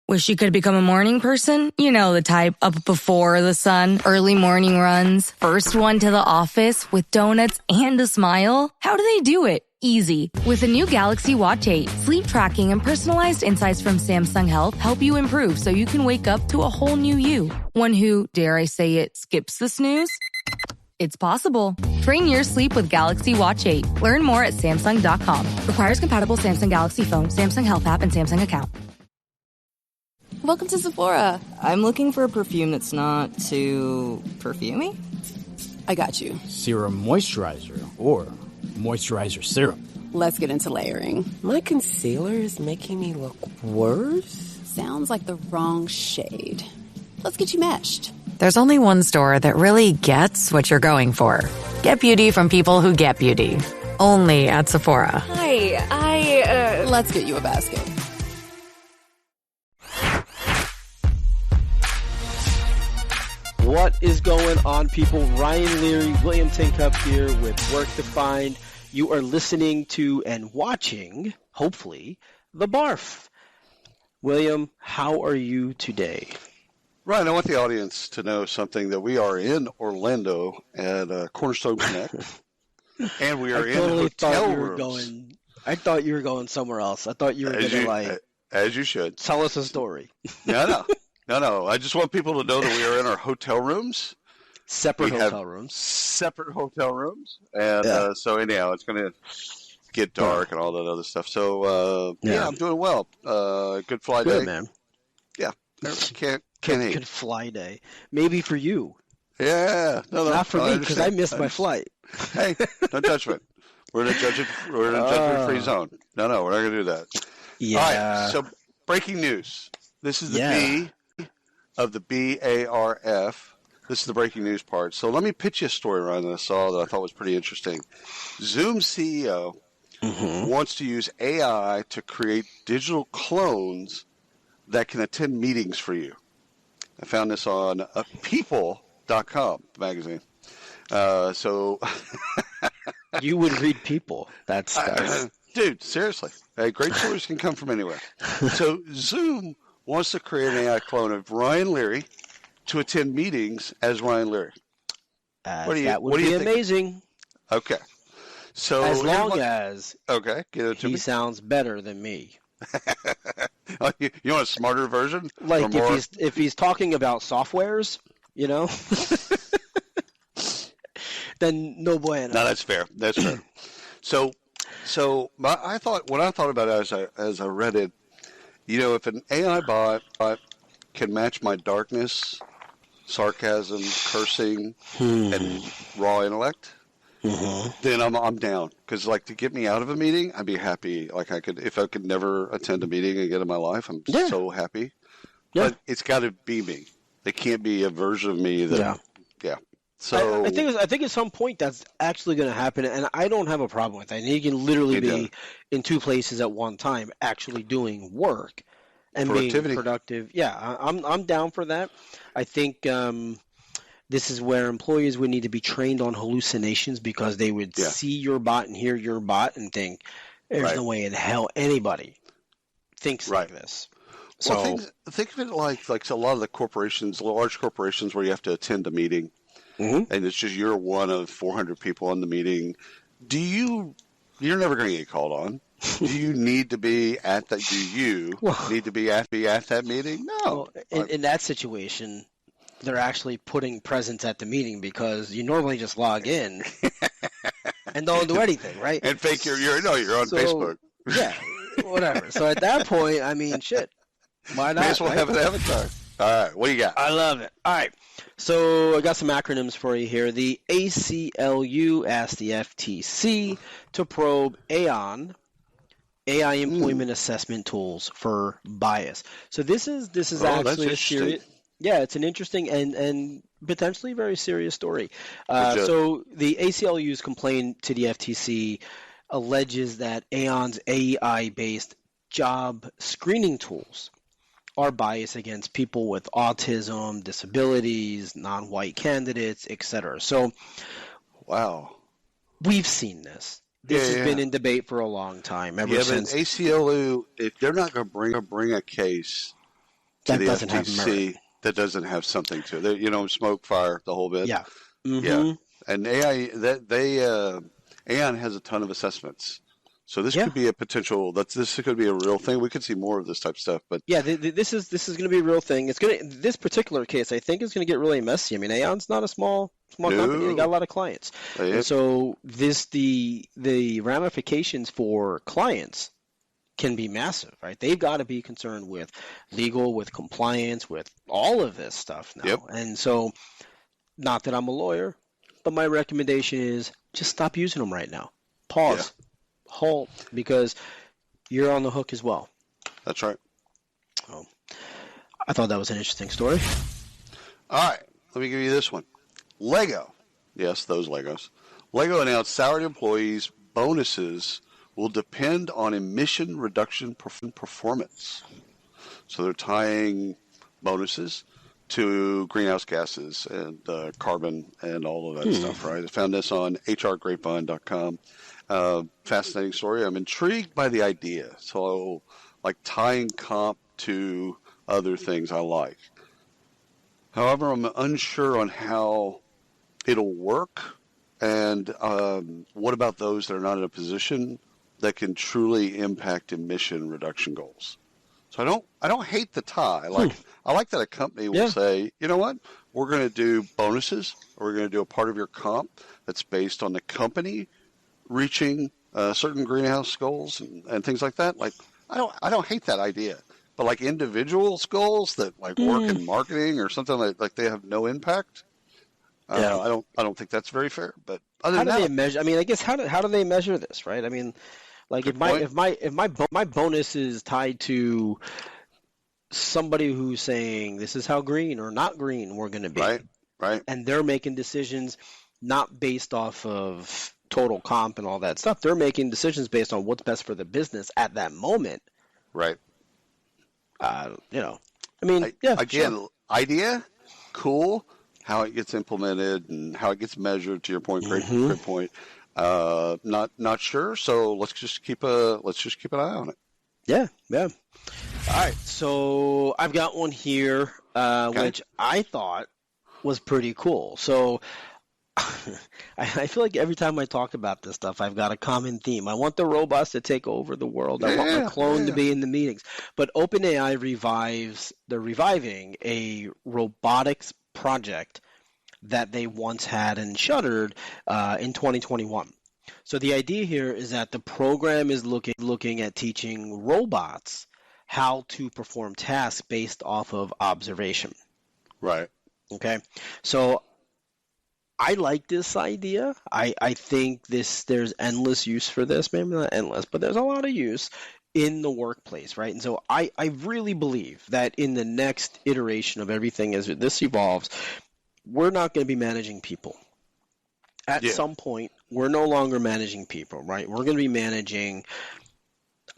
Wish you could become a morning person? You know the type, up before the sun, early morning runs, first one to the office with donuts and a smile. How do they do it? Easy. With the new Galaxy Watch 8, sleep tracking and personalized insights from Samsung Health help you improve so you can wake up to a whole new you. One who, dare I say it, skips the snooze? It's possible. Train your sleep with Galaxy Watch 8. Learn more at Samsung.com. Requires compatible Samsung Galaxy phone, Samsung Health app, and Samsung account. Welcome to Sephora. I'm looking for a perfume that's not too perfumey. I got you. Serum moisturizer or moisturizer serum. Let's get into layering. My concealer is making me look worse. Sounds like the wrong shade. Let's get you matched. There's only one store that really gets what you're going for. Get beauty from people who get beauty. Only at Sephora. Hi, Let's get you a basket. What is going on, people? Ryan Leary, William Tincup here with Work Defined. You are listening to and watching, hopefully, the BARF. William, how are you today? Ryan, I want the audience to know something, that we are in Orlando at Cornerstone Connect, and we are in hotel rooms. I thought you were going somewhere else. I thought you were going to, as you should. Tell us a story. No. I just want people to know that we are in our hotel rooms. Separate hotel rooms. And so anyhow, it's going to get dark and all that other stuff. So, I'm doing well. Good fly day. Good, man. Yeah. Can't hate. Good fly day. Maybe for you. Yeah. No, not for me, because I missed my flight. Hey, no judgment. We're in a judgment-free zone. No, we're not going to do that. Yeah. All right, so breaking news. This is the B of the BARF. This is the breaking news part. So let me pitch you a story, Ryan, that I saw that I thought was pretty interesting. Zoom's CEO wants to use AI to create digital clones that can attend meetings for you. I found this on people.com magazine. So you would read People. That's dude, seriously. Hey, great stories can come from anywhere. So Zoom wants to create an AI clone of Ryan Leary to attend meetings as Ryan Leary. That would be amazing. Okay. So as long as get it to he me. Sounds better than me. You want a smarter version? Like if he's talking about softwares, then no bueno. No, that's fair. So when I thought about it as I read it, if an AI bot can match my darkness, sarcasm, cursing, and raw intellect, then I'm down. Because to get me out of a meeting, I'd be happy. If I could never attend a meeting again in my life, I'm so happy. Yeah. But it's got to be me. It can't be a version of me that. Yeah. So I think at some point that's actually going to happen, and I don't have a problem with that. And you can literally be in two places at one time, actually doing work and being productive. Yeah, I'm down for that. I think this is where employees would need to be trained on hallucinations, because they would see your bot and hear your bot and think, "There's no way in hell anybody thinks like this." So think of it like a lot of the corporations, large corporations, where you have to attend a meeting. And it's just you're one of 400 people on the meeting. You're never going to get called on. Do you need to be at that? Do you need to be at that meeting? No. In that situation, they're actually putting presence at the meeting, because you normally just log in and don't do anything, right? And fake you're on Facebook. Yeah, whatever. So at that point, I mean, shit. Why not? May as well have an avatar. All right, what do you got? I love it. All right. So I got some acronyms for you here. The ACLU asked the FTC to probe AI employment assessment tools for bias. So this is actually a serious. Yeah, it's an interesting and potentially very serious story. So the ACLU's complaint to the FTC alleges that Aon's AI-based job screening tools are biased against people with autism, disabilities, non-white candidates, etc. So, wow, we've seen this. This has been in debate for a long time. Ever since but ACLU, if they're not going to bring a case to that the doesn't have FTC merit. that doesn't have something to it. You know, smoke, fire, the whole bit. Yeah. Yeah. And AI, Aon has a ton of assessments. So this could be a potential. This could be a real thing. We could see more of this type of stuff. But yeah, this is going to be a real thing. This particular case, I think, is going to get really messy. I mean, Aon's not a small company. They got a lot of clients, and so the ramifications for clients can be massive, right? They've got to be concerned with legal, with compliance, with all of this stuff now. And so, not that I'm a lawyer, but my recommendation is just stop using them right now. Pause. Halt, because you're on the hook as well. That's right. Oh, I thought that was an interesting story. All right, let me give you this one. Lego, yes, those Legos. Lego announced salaried employees' bonuses will depend on emission reduction performance. So they're tying bonuses to greenhouse gases and carbon and all of that stuff, right? I found this on hrgrapevine.com. Fascinating story. I'm intrigued by the idea. So, like tying comp to other things I like. However, I'm unsure on how it'll work. And what about those that are not in a position that can truly impact emission reduction goals? So I don't hate the tie. I like that a company will say, you know what, we're going to do bonuses, or we're going to do a part of your comp that's based on the company reaching certain greenhouse goals and things like that. Like, I don't hate that idea. But like individuals goals that like work in marketing or something like they have no impact. I don't think that's very fair. But other than that, they measure? I mean, I guess how do they measure this, right? I mean, like if my bonus is tied to somebody who's saying this is how green or not green we're going to be, right, and they're making decisions not based off of total comp and all that stuff. They're making decisions based on what's best for the business at that moment. Right. I mean, idea, cool. How it gets implemented and how it gets measured. To your point, great point. Not sure. So let's just keep an eye on it. Yeah. All right. So I've got one here, which I thought was pretty cool. So I feel like every time I talk about this stuff, I've got a common theme. I want the robots to take over the world. I want my clone to be in the meetings. But OpenAI reviving a robotics project that they once had and shuttered in 2021. So the idea here is that the program is looking at teaching robots how to perform tasks based off of observation. Right. Okay. So I like this idea. I think there's endless use for this. Maybe not endless, but there's a lot of use in the workplace, right? And so I really believe that in the next iteration of everything as this evolves, we're not going to be managing people. At some point, we're no longer managing people, right? We're going to be managing,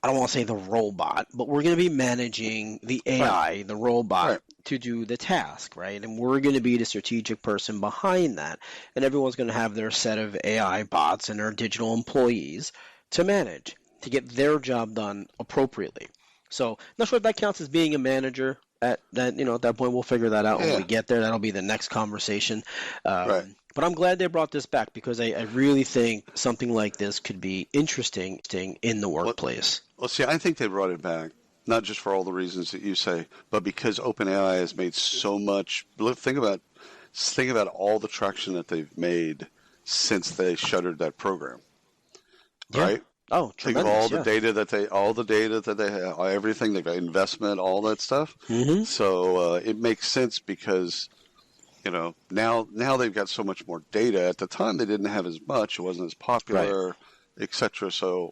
I don't want to say the robot, but we're going to be managing the AI, the robot, to do the task, right? And we're going to be the strategic person behind that. And everyone's going to have their set of AI bots and their digital employees to manage, to get their job done appropriately. So, not sure if that counts as being a manager. At that point, we'll figure that out when we get there. That'll be the next conversation. But I'm glad they brought this back because I really think something like this could be interesting in the workplace. Well, see, I think they brought it back, not just for all the reasons that you say, but because OpenAI has made so much. Think about all the traction that they've made since they shuttered that program, right? Oh, think of all the data that they have, everything they've got, investment, all that stuff. So it makes sense because now they've got so much more data. At the time, they didn't have as much; it wasn't as popular, etc. So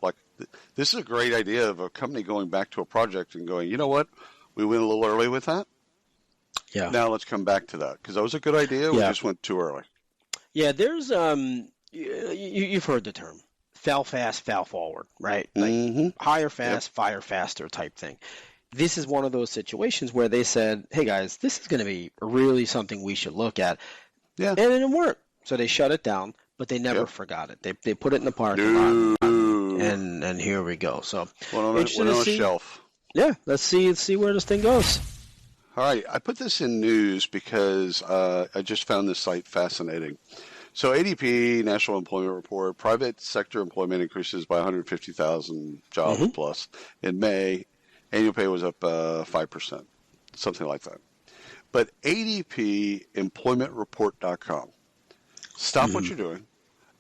this is a great idea of a company going back to a project and going, you know what, we went a little early with that. Yeah. Now let's come back to that because that was a good idea. We just went too early. Yeah, there's you've heard the term. Fail fast, fail forward, right? Like hire fast, fire faster type thing. This is one of those situations where they said, hey guys, this is going to be really something we should look at. Yeah. And it didn't work. So they shut it down, but they never forgot it. They put it in the parking lot, and here we go. So went on a shelf. Yeah, let's see where this thing goes. All right, I put this in news because I just found this site fascinating. So ADP, National Employment Report, private sector employment increases by 150,000 jobs plus. In May, annual pay was up 5%, something like that. But ADP, employmentreport.com. Stop what you're doing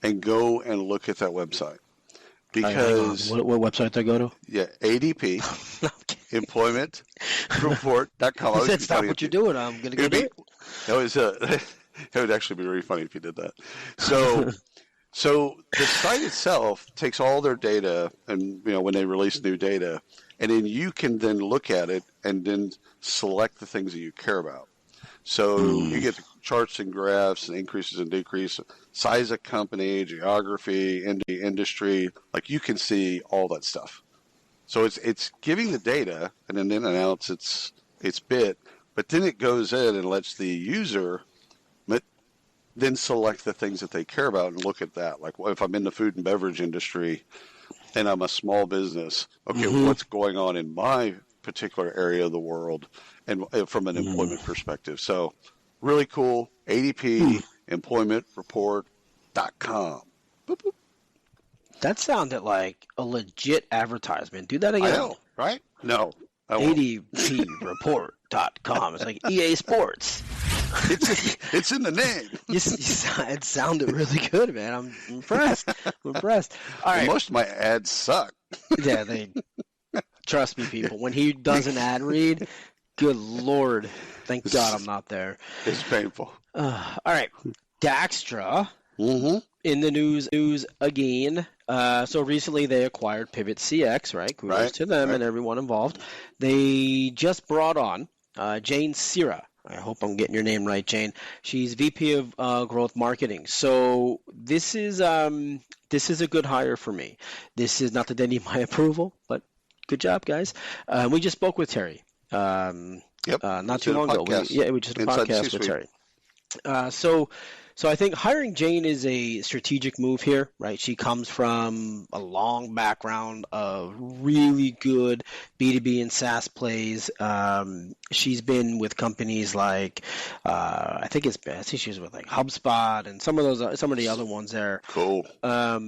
and go and look at that website. Because what website did I go to? Yeah, ADP, employmentreport.com. You said stop what you're doing. I'm going to go do it. That was it would actually be really funny if you did that. So the site itself takes all their data, and when they release new data, and then you can then look at it and then select the things that you care about. So you get the charts and graphs and increases and decreases, size of company, geography, industry. Like you can see all that stuff. So it's giving the data and then announce its bit, but then it goes in and lets the user then select the things that they care about and look at that. Like if I'm in the food and beverage industry and I'm a small business, okay, what's going on in my particular area of the world and from an employment perspective. So really cool. ADP, employmentreport.com. Boop, boop. That sounded like a legit advertisement. Do that again. I know, right? No. ADPreport.com. It's like EA Sports. It's in the name. It sounded really good, man. I'm impressed. All right. Most of my ads suck. Yeah, trust me, people. When he does an ad read, good Lord. Thank God I'm not there. It's painful. All right. Daxtra in the news again. So recently they acquired Pivot CX, right? Kudos to them and everyone involved. They just brought on Jane Seara. I hope I'm getting your name right, Jane. She's VP of Growth Marketing. So this is a good hire for me. This is not that they need my approval, but good job, guys. We just spoke with Terry. Not too long ago. We just did a podcast with Terry. So I think hiring Jane is a strategic move here, right? She comes from a long background of really good B2B and SaaS plays. She's been with companies like I think she was with like HubSpot and some of the other ones there. Cool. So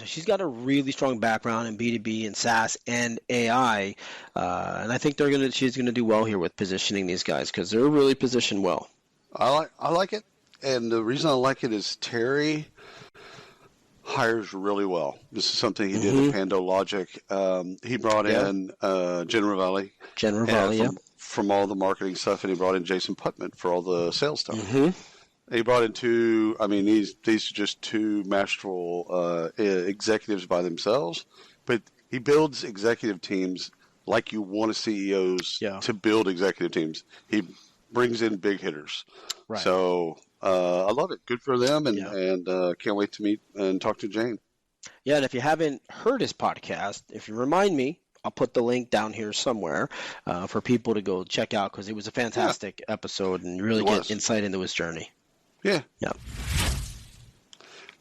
she's got a really strong background in B2B and SaaS and AI, and I think she's gonna do well here with positioning these guys because they're really positioned well. I like it. And the reason I like it is Terry hires really well. This is something he did at PandoLogic. He brought in Jen Ravelli. From all the marketing stuff, and he brought in Jason Putman for all the sales stuff. He brought in these are just two masterful executives by themselves, but he builds executive teams like you want CEOs to build executive teams. He brings in big hitters. Right. So I love it. Good for them, and can't wait to meet and talk to Jane. Yeah, and if you haven't heard his podcast, if you remind me, I'll put the link down here somewhere for people to go check out because it was a fantastic episode and really get insight into his journey. Yeah.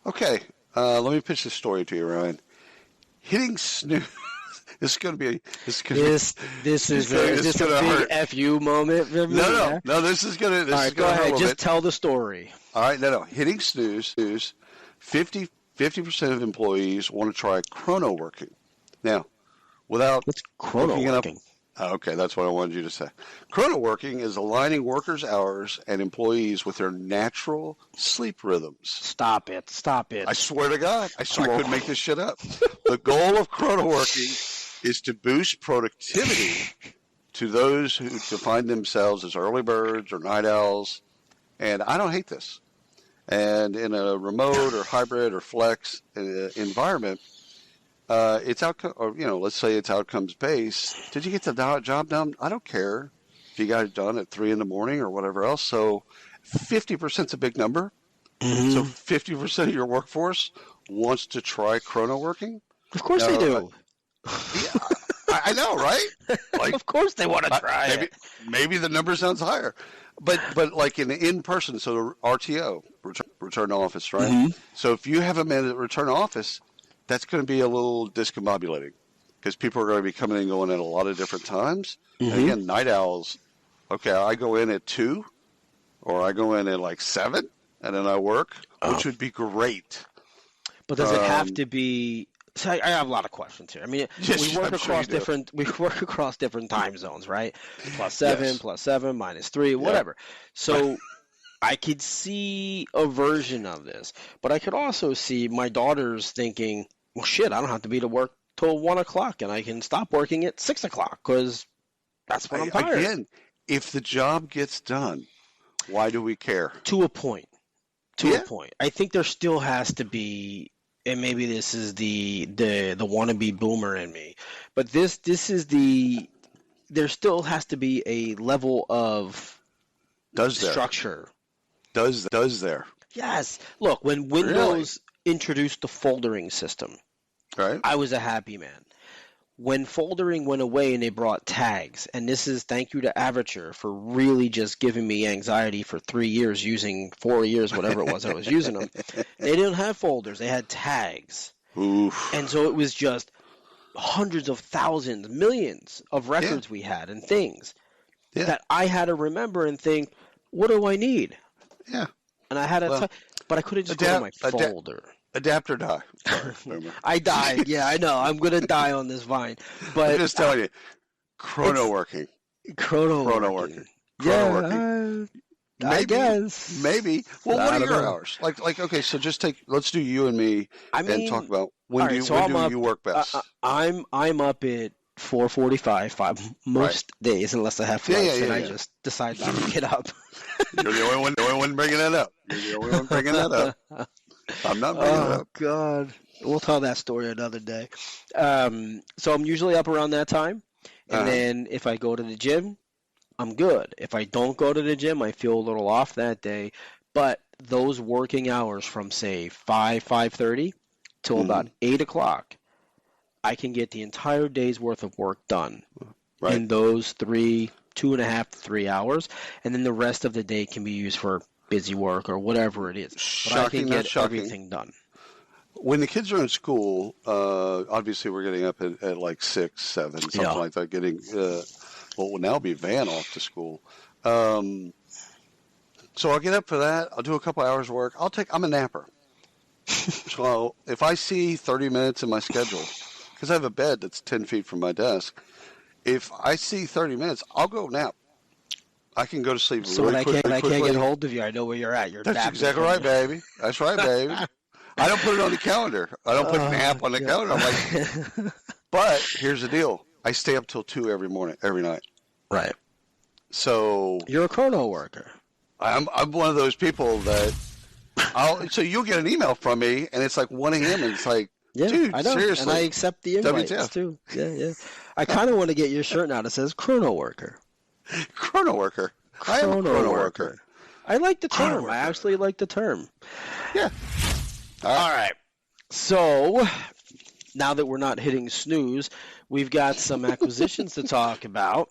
Okay, let me pitch this story to you, Ryan. Hitting snooze. This is going to be. Is this a big FU moment? No. This is going to. All right, go ahead. Just tell the story. All right, no. Hitting snooze. 50% of employees want to try Chrono Working. Now, without what's Chrono Working? Okay, that's what I wanted you to say. Chrono Working is aligning workers' hours and employees with their natural sleep rhythms. Stop it. I swear to God, I couldn't make this shit up. The goal of Chrono Working is to boost productivity to those who define themselves as early birds or night owls. And I don't hate this. And in a remote or hybrid or flex environment, it's outcome, or let's say it's outcomes based. Did you get the job done? I don't care if you got it done at 3 a.m. or whatever else. So 50% is a big number. So 50% of your workforce wants to try Chrono Working. Of course they do. I know, right? Like, of course they want to try it. Maybe the number sounds higher, but like in person, so RTO, return to office, right? So if you have a man at return to office, that's going to be a little discombobulating because people are going to be coming and going at a lot of different times. And again, night owls okay, I go in at 2, or I go in at like 7, and then I work, which would be great. But does it have to be? So I have a lot of questions here. I mean, Yes, we work I'm sure across you do. we work across different time zones, right? +7, Yes. +7, -3, whatever. So I could see a version of this, but I could also see my daughters thinking, "Well, shit, I don't have to be to work till 1 o'clock, and I can stop working at 6 o'clock because that's when I'm tired." Again, if the job gets done, why do we care? To a point. To a point. I think there still has to be, and maybe this is the wannabe boomer in me, but this is there still has to be a level of structure. Does there? Yes. Look, when Windows introduced the foldering system, Right. I was a happy man. When foldering went away and they brought tags, and this is thank you to Avature for really just giving me anxiety for 3 years using 4 years, whatever it was I was using them. They didn't have folders, they had tags. Oof. And so it was just hundreds of thousands, millions of records we had and things that I had to remember and think, what do I need? Yeah. And I had to, but I couldn't just go to my folder. Adapt or die. Sorry, I died. Yeah, I know. I'm gonna die on this vine. But I'm just telling you, Chrono Working. Chrono Working. I guess. Maybe. Well, what I are don't your know. hours? Like, okay, so let's do you and me and talk about when all do right, so I'm up, you work best? I'm up at 4:45 most days, unless I have flights, and I just decide not to get up. You're the only one bringing that up. You're the only one bringing that up. I'm not bringing it up. Oh, God. We'll tell that story another day. So I'm usually up around that time. And then if I go to the gym, I'm good. If I don't go to the gym, I feel a little off that day. But those working hours from, say, 5:30 till about 8 o'clock, I can get the entire day's worth of work done in those 2.5 to 3 hours. And then the rest of the day can be used for busy work or whatever it is. But I can get everything done. When the kids are in school, obviously we're getting up at like 6, 7, something like that, getting, will now be van off to school. So I'll get up for that. I'll do a couple hours of work. I'm a napper. So if I see 30 minutes in my schedule, because I have a bed that's 10 feet from my desk, if I see 30 minutes, I'll go nap. I can go to sleep so really quickly. So when I can't get hold of you, I know where you're at. That's exactly right, baby. That's right, baby. I don't put it on the calendar. I don't put an app on the calendar. I'm like, but here's the deal. I stay up till 2 every night. Right. So you're a chrono worker. I'm one of those people that so you'll get an email from me and it's like 1 a.m. and it's like, dude, I know. seriously. And I accept the invites too. Yeah. I kind of want to get your shirt now that says chrono worker. Chrono worker. I am a chrono worker. I like the term. I actually like the term. Yeah. All right. So now that we're not hitting snooze, we've got some acquisitions to talk about.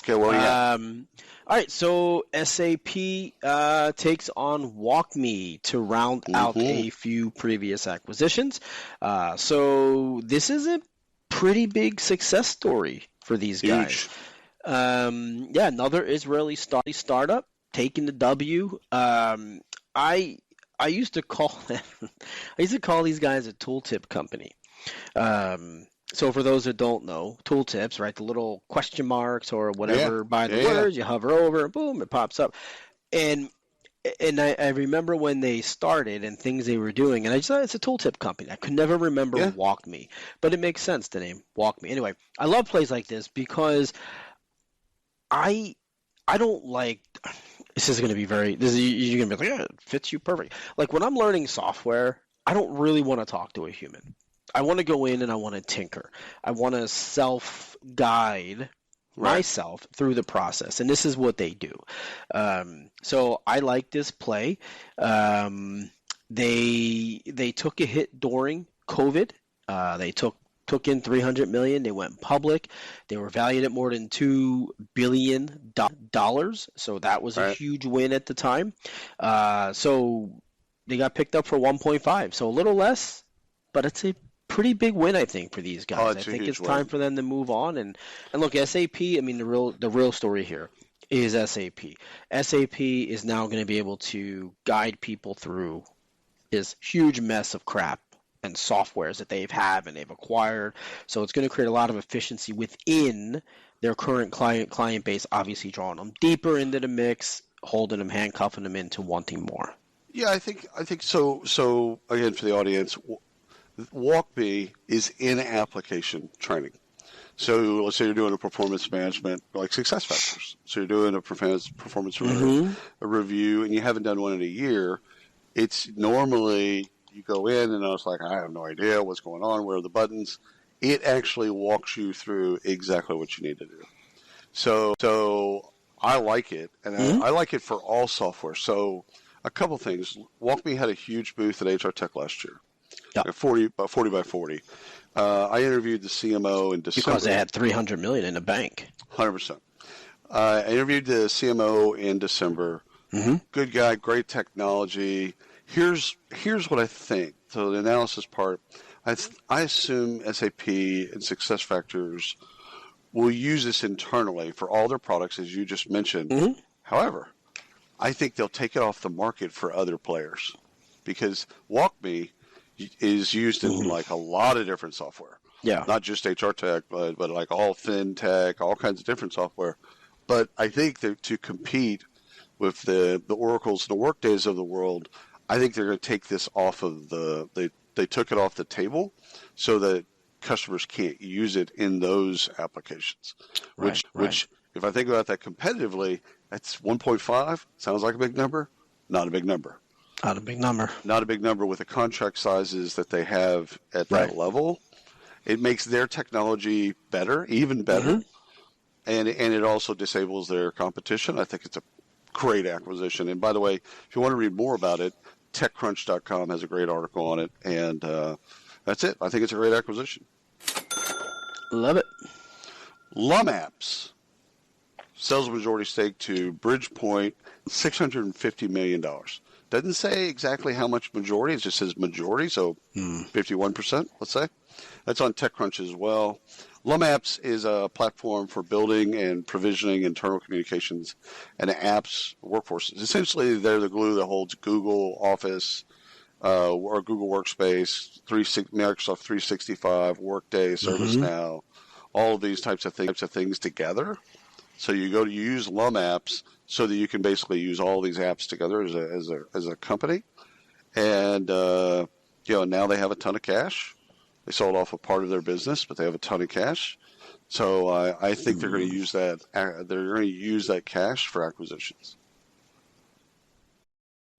Okay, well, all right, so SAP takes on WalkMe to round out a few previous acquisitions. So this is a pretty big success story for these guys. Another Israeli startup taking the W. I used to call these guys a tooltip company. So for those that don't know, tooltips, right? The little question marks or whatever by the words, you hover over and boom, it pops up. And I remember when they started and things they were doing, and I just thought it's a tooltip company. I could never remember WalkMe, but it makes sense, the name WalkMe. Anyway, I love plays like this because I don't like. This is going to be you're going to be like, yeah, it fits you perfect. Like when I'm learning software, I don't really want to talk to a human. I want to go in and I want to tinker. I want to self-guide myself through the process, and this is what they do. So I like this play. They took a hit during COVID. They took in $300 million. They went public. They were valued at more than $2 billion. So that was a huge win at the time. So they got picked up for 1.5. So a little less, but it's a pretty big win, I think, for these guys. I think it's time for them to move on. And look, SAP, I mean, the real story here. is SAP. SAP is now going to be able to guide people through this huge mess of crap and softwares that they've and they've acquired. So it's going to create a lot of efficiency within their current client base, obviously drawing them deeper into the mix, holding them, handcuffing them into wanting more. Yeah, I think so. So again, for the audience, WalkMe is in application training. So let's say you're doing a performance management, like SuccessFactors. So you're doing a performance review, and you haven't done one in a year. It's normally you go in, and I was like, I have no idea what's going on. Where are the buttons? It actually walks you through exactly what you need to do. So I like it, and I like it for all software. So a couple things. WalkMe had a huge booth at HR Tech last year. Yeah. 40 by 40. I interviewed the CMO in December. Because they had $300 million in the bank. 100%. I interviewed the CMO in December. Good guy, great technology. Here's what I think. So the analysis part, I assume SAP and SuccessFactors will use this internally for all their products, as you just mentioned. However, I think they'll take it off the market for other players because WalkMe is used in like a lot of different software. Yeah. Not just HR tech, but like all fintech, all kinds of different software. But I think that to compete with the Oracles and the Workdays of the world, I think they're going to take this off of they took it off the table so that customers can't use it in those applications. Which if I think about that competitively, that's 1.5. Sounds like a big number. Not a big number. Not a big number. Not a big number with the contract sizes that they have at that level. It makes their technology better, even better, and it also disables their competition. I think it's a great acquisition. And by the way, if you want to read more about it, TechCrunch.com has a great article on it, and that's it. I think it's a great acquisition. Love it. Lumapps sells a majority stake to Bridgepoint, $650 million. Doesn't say exactly how much majority. It just says majority, so 51%, let's say. That's on TechCrunch as well. Lumapps is a platform for building and provisioning internal communications and apps workforces. Essentially, they're the glue that holds Google Office or Google Workspace, Microsoft 365, Workday, ServiceNow, all of these types of things together. So you use Lumapps so that you can basically use all these apps together as a company, and now they have a ton of cash. They sold off a part of their business, but they have a ton of cash. So I think they're going to use that. They're going to use that cash for acquisitions.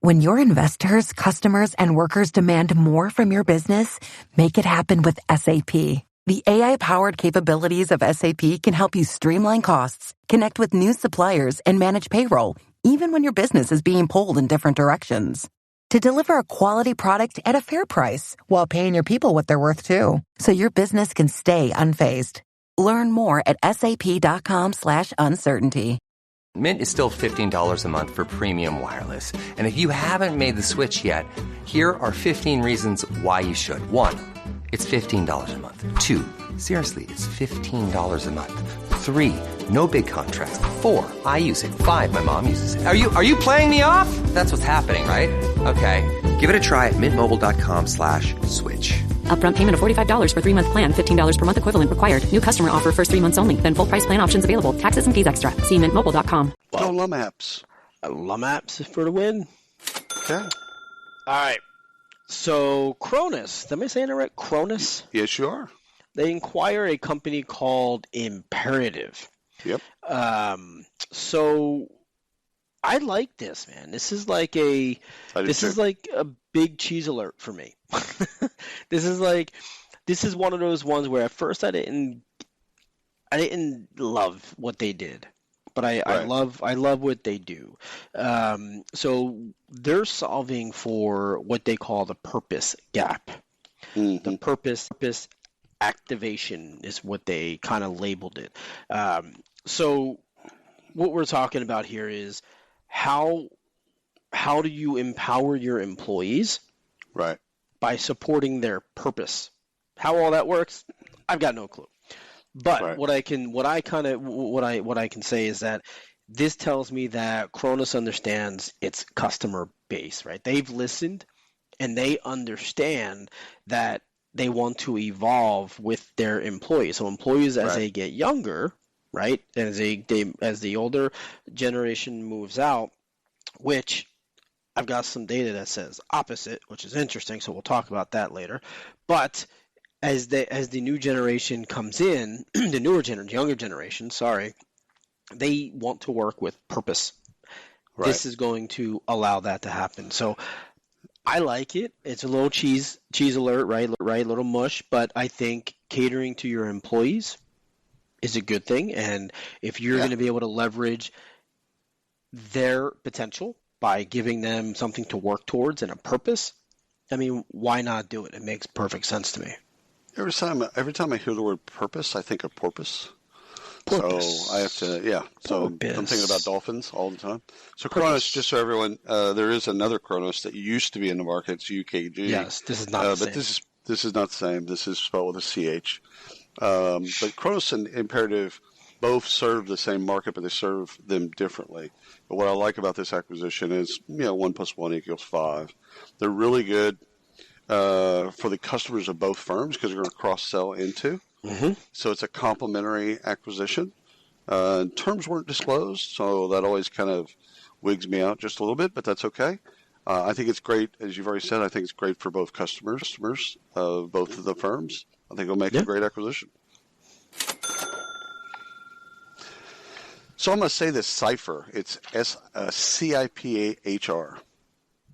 When your investors, customers, and workers demand more from your business, make it happen with SAP. The AI-powered capabilities of SAP can help you streamline costs, connect with new suppliers, and manage payroll, even when your business is being pulled in different directions. To deliver a quality product at a fair price while paying your people what they're worth too, so your business can stay unfazed. Learn more at sap.com/uncertainty. Mint is still $15 a month for premium wireless. And if you haven't made the switch yet, here are 15 reasons why you should. 1, it's $15 a month. 2, seriously, it's $15 a month. 3, no big contracts. 4, I use it. 5, my mom uses it. Are you playing me off? That's what's happening, right? Okay, give it a try at mintmobile.com/switch. Upfront payment of $45 for 3-month plan. $15 per month equivalent required. New customer offer first 3 months only. Then full price plan options available. Taxes and fees extra. See mintmobile.com. Go Lumapps. Lumapps for the win. Okay. All right. So Kronos. Am I saying it right? Kronos? Yes, you are. They acquire a company called Imperative. Yep. So I like this, man. This is like a big cheese alert for me. This is one of those ones where at first I didn't love what they did, but I love what they do. So they're solving for what they call the purpose gap. The purpose activation is what they kind of labeled it. So what we're talking about here is how do you empower your employees? Right. By supporting their purpose. How all that works, I've got no clue. But what I can say is that this tells me that Kronos understands its customer base, right? They've listened and they understand that they want to evolve with their employees. So employees, as they get younger, right, as the older generation moves out, which I've got some data that says opposite, which is interesting, so we'll talk about that later. But as the new generation comes in, the younger generation, they want to work with purpose. Right. This is going to allow that to happen. So I like it. It's a little cheese alert, right? A little mush, but I think catering to your employees is a good thing. And if you're going to be able to leverage their potential by giving them something to work towards and a purpose, I mean, why not do it? It makes perfect sense to me. Every time I hear the word purpose, I think of porpoise. Porpoise. So I have to, So I'm thinking about dolphins all the time. So Kronos, just so everyone, there is another Kronos that used to be in the market. It's UKG. Yes, this is not the same. But this is not the same. This is spelled with a CH. But Kronos and Imperative both serve the same market, but they serve them differently. But what I like about this acquisition is, 1 + 1 = 5. They're really good for the customers of both firms because they're going to cross-sell into. Mm-hmm. So it's a complementary acquisition. Terms weren't disclosed, so that always kind of wigs me out just a little bit, but that's okay. I think it's great, as you've already said, I think it's great for both customers of both of the firms. I think it'll make a great acquisition. So I'm going to say this Cypher. It's CIPHR.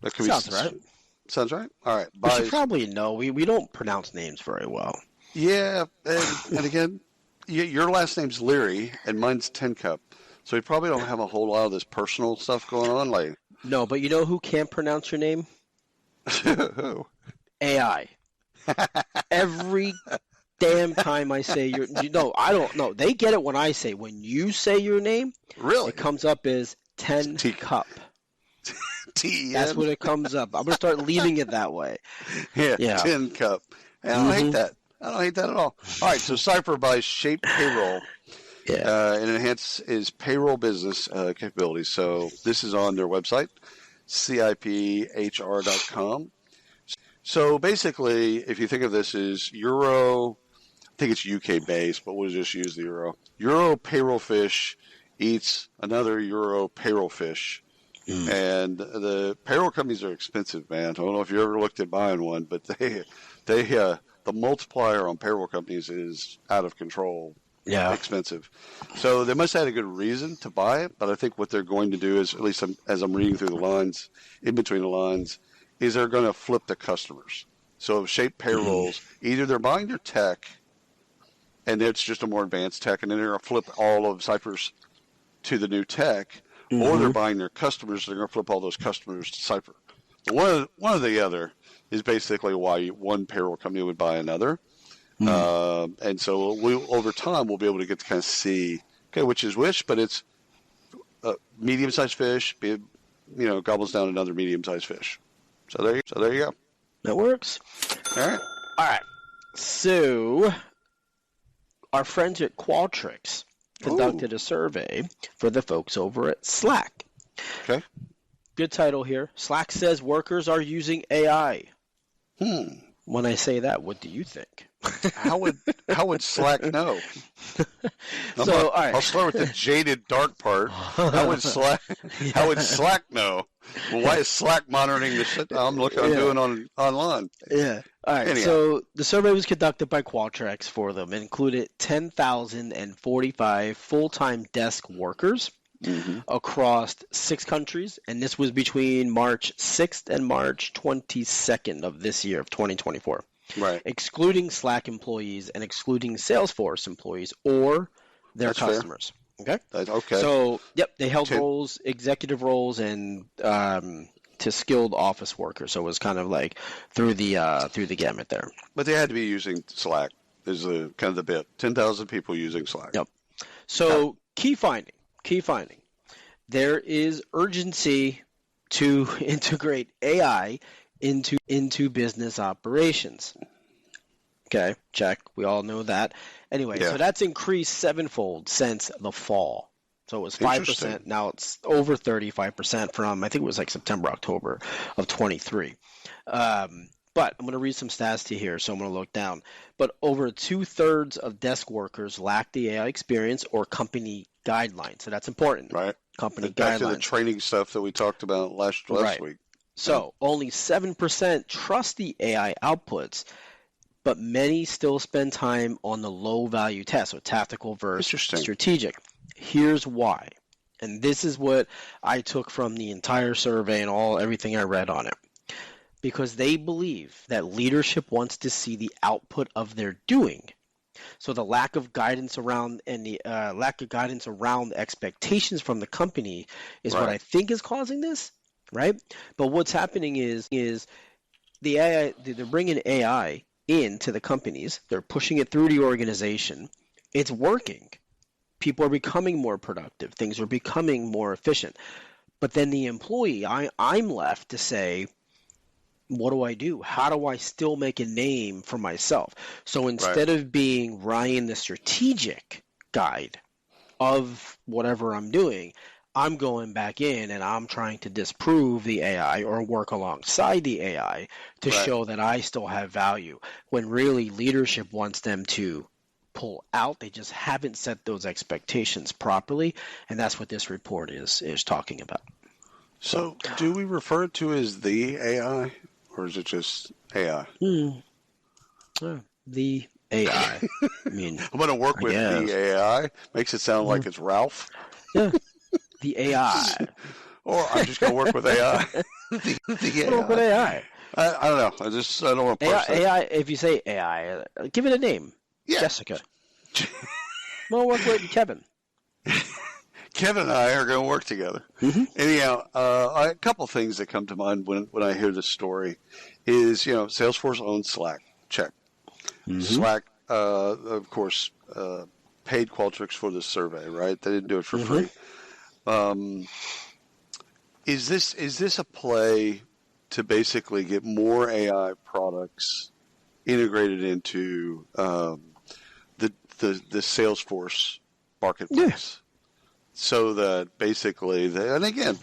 That could Sounds right. Sounds right? All right. We should probably know. We don't pronounce names very well. Yeah, and again, your last name's Leary, and mine's Tin Cup, so we probably don't have a whole lot of this personal stuff going on. No, but you know who can't pronounce your name? Who? AI. Every damn time I say your I don't know. They get it when I say, when you say your name, really, it comes up as Tin Cup. That's what it comes up. I'm going to start leaving it that way. Yeah. Tin Cup. I don't hate that. I don't hate that at all. All right, so Cypher buys Shape Payroll and enhances payroll business capabilities. So this is on their website, CIPHR.com. So basically, if you think of this as Euro, I think it's UK based, but we'll just use the Euro. Euro payroll fish eats another Euro payroll fish. And the payroll companies are expensive, man. I don't know if you ever looked at buying one, but the multiplier on payroll companies is out of control. Yeah, expensive. So they must have had a good reason to buy it. But I think what they're going to do is, at least as I'm reading through the lines, in between the lines, is they're going to flip the customers. So Shape Payrolls, either they're buying their tech, and it's just a more advanced tech, and then they're going to flip all of Cypher's to the new tech. Or they're buying their customers, they're going to flip all those customers to Cypher. One or the other is basically why one payroll company would buy another. And so over time, we'll be able to get to kind of see, which is which, but it's a medium-sized fish, gobbles down another medium-sized fish. So there you go. That works. All right. So our friends at Qualtrics conducted a survey for the folks over at Slack. Okay. Good title here. Slack says workers are using AI. When I say that, what do you think? How would Slack know? All right. I'll start with the jaded dark part. How would Slack know? Well, why is Slack monitoring the shit I'm doing online? Yeah. All right. Anyhow. So the survey was conducted by Qualtrics for them. It included 10,045 full-time desk workers across 6 countries, and this was between March 6th and March 22nd of this year of 2024. Right. Excluding Slack employees and excluding Salesforce employees or their customers. Fair. Okay. So, they held roles, executive roles, and to skilled office workers. So it was kind of like through the gamut there. But they had to be using Slack. Is kind of the bit. 10,000 people using Slack. Yep. So key finding. There is urgency to integrate AI into business operations. Okay, check. We all know that. Anyway, so that's increased 7-fold since the fall. So it was 5%. Now it's over 35% from, I think it was like September, October of 23. But I'm going to read some stats to you here, so I'm going to look down. But over 2/3 of desk workers lack the AI experience or company guidelines. So that's important. Right. Company guidelines. Back to the training stuff that we talked about last week. So only 7% trust the AI outputs, but many still spend time on the low-value tasks, so tactical versus strategic. Here's why. And this is what I took from the entire survey and everything I read on it. Because they believe that leadership wants to see the output of their doing. So the lack of guidance around expectations from the company is what I think is causing this, right? But what's happening is the AI, they're bringing AI into the companies. They're pushing it through the organization. It's working. People are becoming more productive. Things are becoming more efficient. But then the employee, I'm left to say, what do I do? How do I still make a name for myself? So instead of being Ryan the strategic guide of whatever I'm doing, I'm going back in and I'm trying to disprove the AI or work alongside the AI to show that I still have value, when really leadership wants them to pull out. They just haven't set those expectations properly, and that's what this report is talking about. So do we refer to as the AI? Or is it just AI? The AI. I mean, I'm going to work with the AI. Makes it sound like it's Ralph. Yeah. The AI. Or I'm just going to work with AI. the AI. Work with AI. I don't know. I don't want to parse that. AI. If you say AI, give it a name. Yeah. Jessica. We'll work with Kevin. Kevin and I are going to work together. Anyhow, a couple things that come to mind when I hear this story is, Salesforce owns Slack. Check. Slack, of course, paid Qualtrics for this survey, right? They didn't do it for free. Is this a play to basically get more AI products integrated into the Salesforce marketplace? So that basically, and again,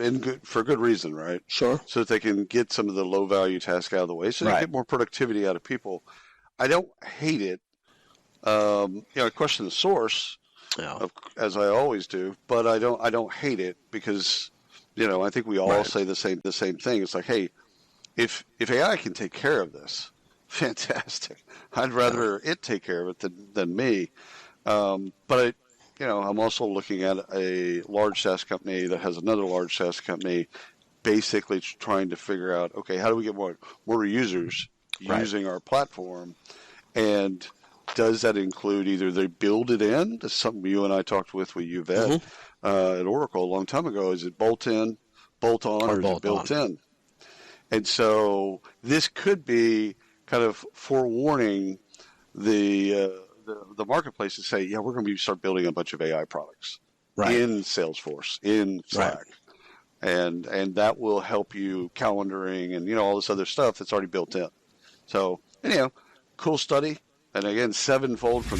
for good reason, right? Sure. So that they can get some of the low-value tasks out of the way, so they get more productivity out of people. I don't hate it. I question the source, as I always do, but I don't hate it because, I think we all say the same thing. It's like, hey, if AI can take care of this, fantastic. I'd rather it take care of it than me. But I'm also looking at a large SaaS company that has another large SaaS company basically trying to figure out, okay, how do we get more users using our platform? And does that include either they build it in? That's something you and I talked with Yvette at Oracle a long time ago. Is it bolt in, bolt on, or is it built in? And so this could be kind of forewarning the marketplace to say, we're going to start building a bunch of AI products in Salesforce, in Slack, and that will help you calendaring and all this other stuff that's already built in. So anyhow, cool study, and again, 7-fold from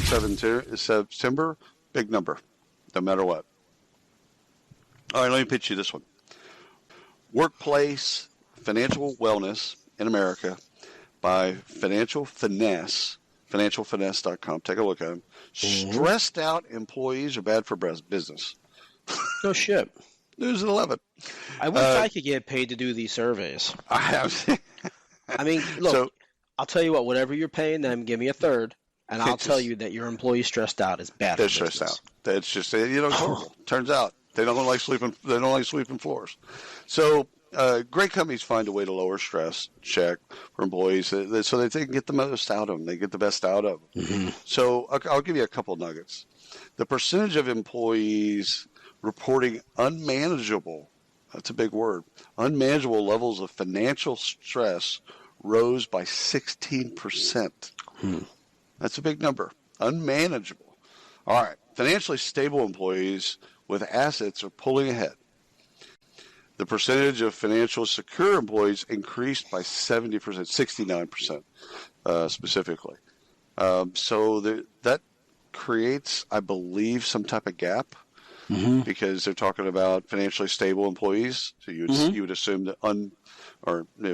September, big number, no matter what. All right, let me pitch you this one: Workplace Financial Wellness in America by Financial Finesse. FinancialFinesse.com. Take a look at them. Stressed out employees are bad for business. No shit. News at 11. I wish I could get paid to do these surveys. I have. I mean, look, I'll tell you what, whatever you're paying them, give me a third, and I'll tell you that your employee stressed out is bad for business. They're stressed out. That's just, it's horrible. Turns out they don't like sweeping floors. So, great companies find a way to lower stress check for employees so that they can get the most out of them. They get the best out of them. So I'll give you a couple of nuggets. The percentage of employees reporting unmanageable, that's a big word, unmanageable levels of financial stress rose by 16%. That's a big number. Unmanageable. All right. Financially stable employees with assets are pulling ahead. The percentage of financially secure employees increased by 70%, 69% specifically. So that creates, I believe, some type of gap because they're talking about financially stable employees. So you would assume that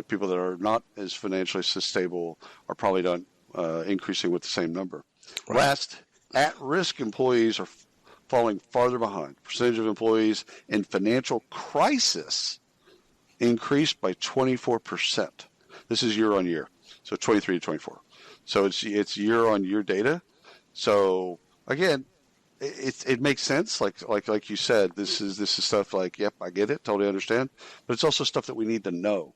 people that are not as financially stable are probably not increasing with the same number. Right. Last, at-risk employees are falling farther behind. Percentage of employees in financial crisis increased by 24%. This is year on year, so 23 to 24. So it's year on year data. So again, it makes sense. Like you said, this is stuff like, yep, I get it, totally understand. But it's also stuff that we need to know,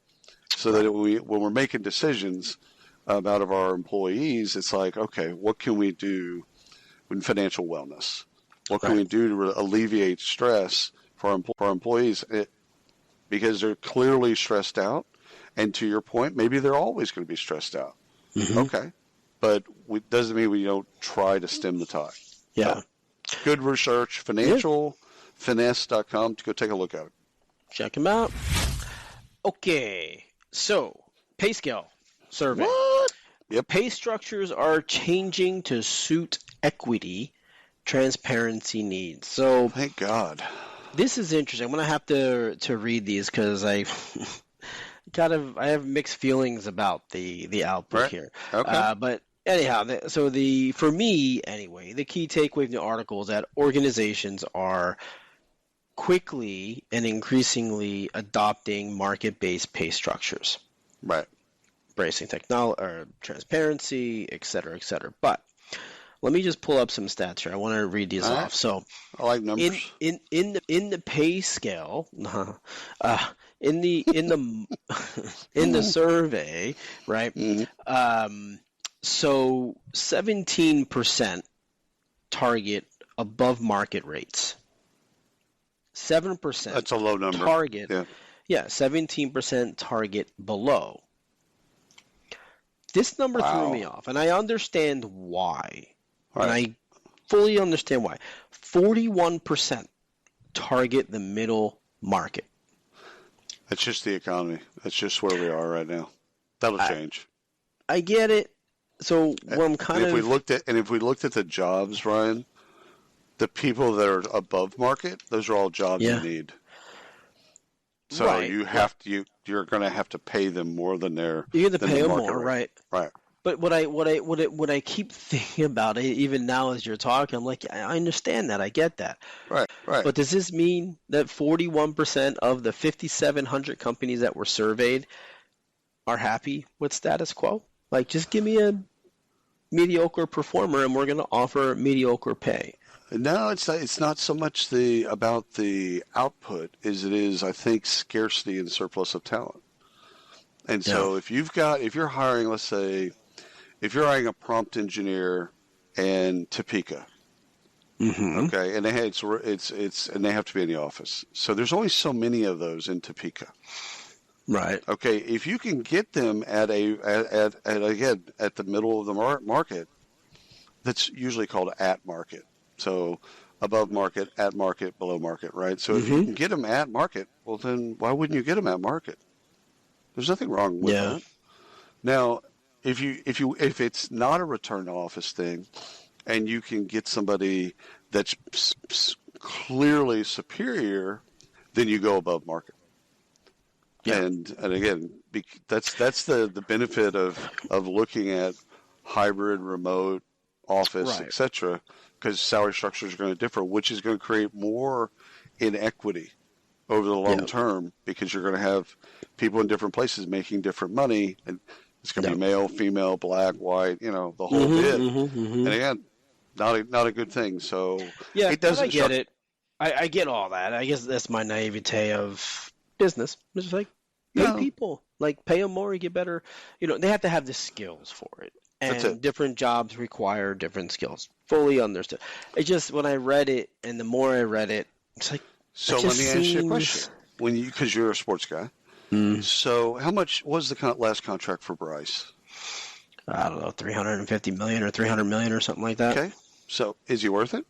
so that when we're making decisions about our employees, it's like, okay, what can we do in financial wellness? What can we do to alleviate stress for our employees? Because they're clearly stressed out. And to your point, maybe they're always going to be stressed out. Okay. But it doesn't mean we don't try to stem the tide. Yeah. Good research, financialfinesse.com, to go take a look at it. Check them out. Okay. So, pay scale survey. What? Yep. Pay structures are changing to suit equity transparency needs. So, thank God. This is interesting. I'm going to have to read these because I have mixed feelings about the output here. Okay. But anyhow, for me anyway, the key takeaway from the article is that organizations are quickly and increasingly adopting market-based pay structures. Right. Embracing technology or transparency, et cetera, et cetera. But let me just pull up some stats here. I want to read these off. So, I like numbers. In the pay scale, in the survey, right? So 17% target above market rates. 7%. That's a low number. Target. Yeah, 17% target below. This number threw me off, and I understand why. Right. And I fully understand why. 41% target the middle market. That's just the economy. That's just where we are right now. That'll change. I get it. So what I'm if we looked at the jobs, Ryan, the people that are above market, those are all jobs you need. So you're going to have to pay them more than they're. You have to pay them more, right? Right. But what I keep thinking about it, even now as you're talking, I'm like, I understand that, I get that. Right. But does this mean that 41% of the 5,700 companies that were surveyed are happy with status quo? Like, just give me a mediocre performer, and we're going to offer mediocre pay. No, it's not so much about the output as it is, I think, scarcity and surplus of talent. And so if you're hiring, let's say, if you're hiring a prompt engineer in Topeka, okay, and they have to be in the office. So there's only so many of those in Topeka. Right. Okay, if you can get them at the middle of the market, that's usually called at market. So above market, at market, below market, right? So if you can get them at market, well then why wouldn't you get them at market? There's nothing wrong with that. Now, if it's not a return to office thing, and you can get somebody that's clearly superior, then you go above market. Yeah. And again, that's the benefit of looking at hybrid, remote, office, etc. Because salary structures are going to differ, which is going to create more inequity over the long term, because you're going to have people in different places making different money, and it's going to be male, female, black, white, the whole bit. And again, not a good thing. So it doesn't. I get it. I get all that. I guess that's my naivete of business. It's just like pay people, like pay them more, you get better. They have to have the skills for it. And different jobs require different skills. Fully understood. It just, when I read it, and the more I read it, it's like. So let me ask you a question. Because you're a sports guy. So how much was the last contract for Bryce? I don't know, $350 million or $300 million or something like that. Okay. So is he worth it?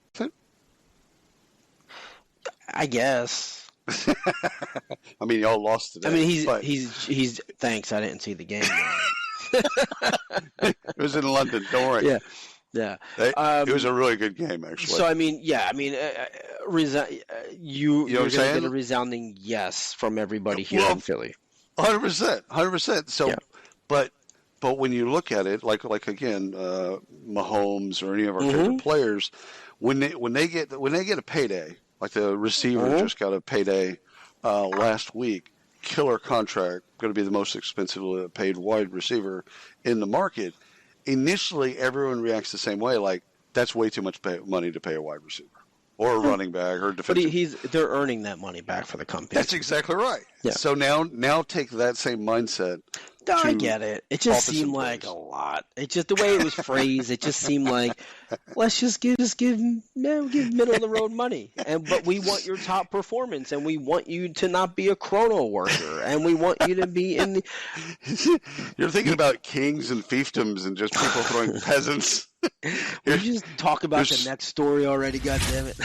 I guess. I mean, y'all lost today. I mean, he's. Thanks. I didn't see the game. It was in London. Don't worry. Yeah. It was a really good game, actually. So I mean, You're what I'm going to saying? get a resounding yes from everybody here in Philly. 100%. So, but when you look at it, like again, Mahomes or any of our favorite players, when they get a payday, like the receiver just got a payday last week, killer contract, going to be the most expensively paid wide receiver in the market. Initially, everyone reacts the same way, like that's way too much money to pay a wide receiver or a running back or defensive. But they're earning that money back for the company. That's exactly right. Yeah. So now take that same mindset. No, I get it. It just seemed like a lot. It just the way it was phrased. It just seemed like let's just give middle of the road money. But we want your top performance, and we want you to not be a chrono worker, and we want you to be in the. You're thinking about kings and fiefdoms and just people throwing peasants. We just talk about the next story already. God damn it!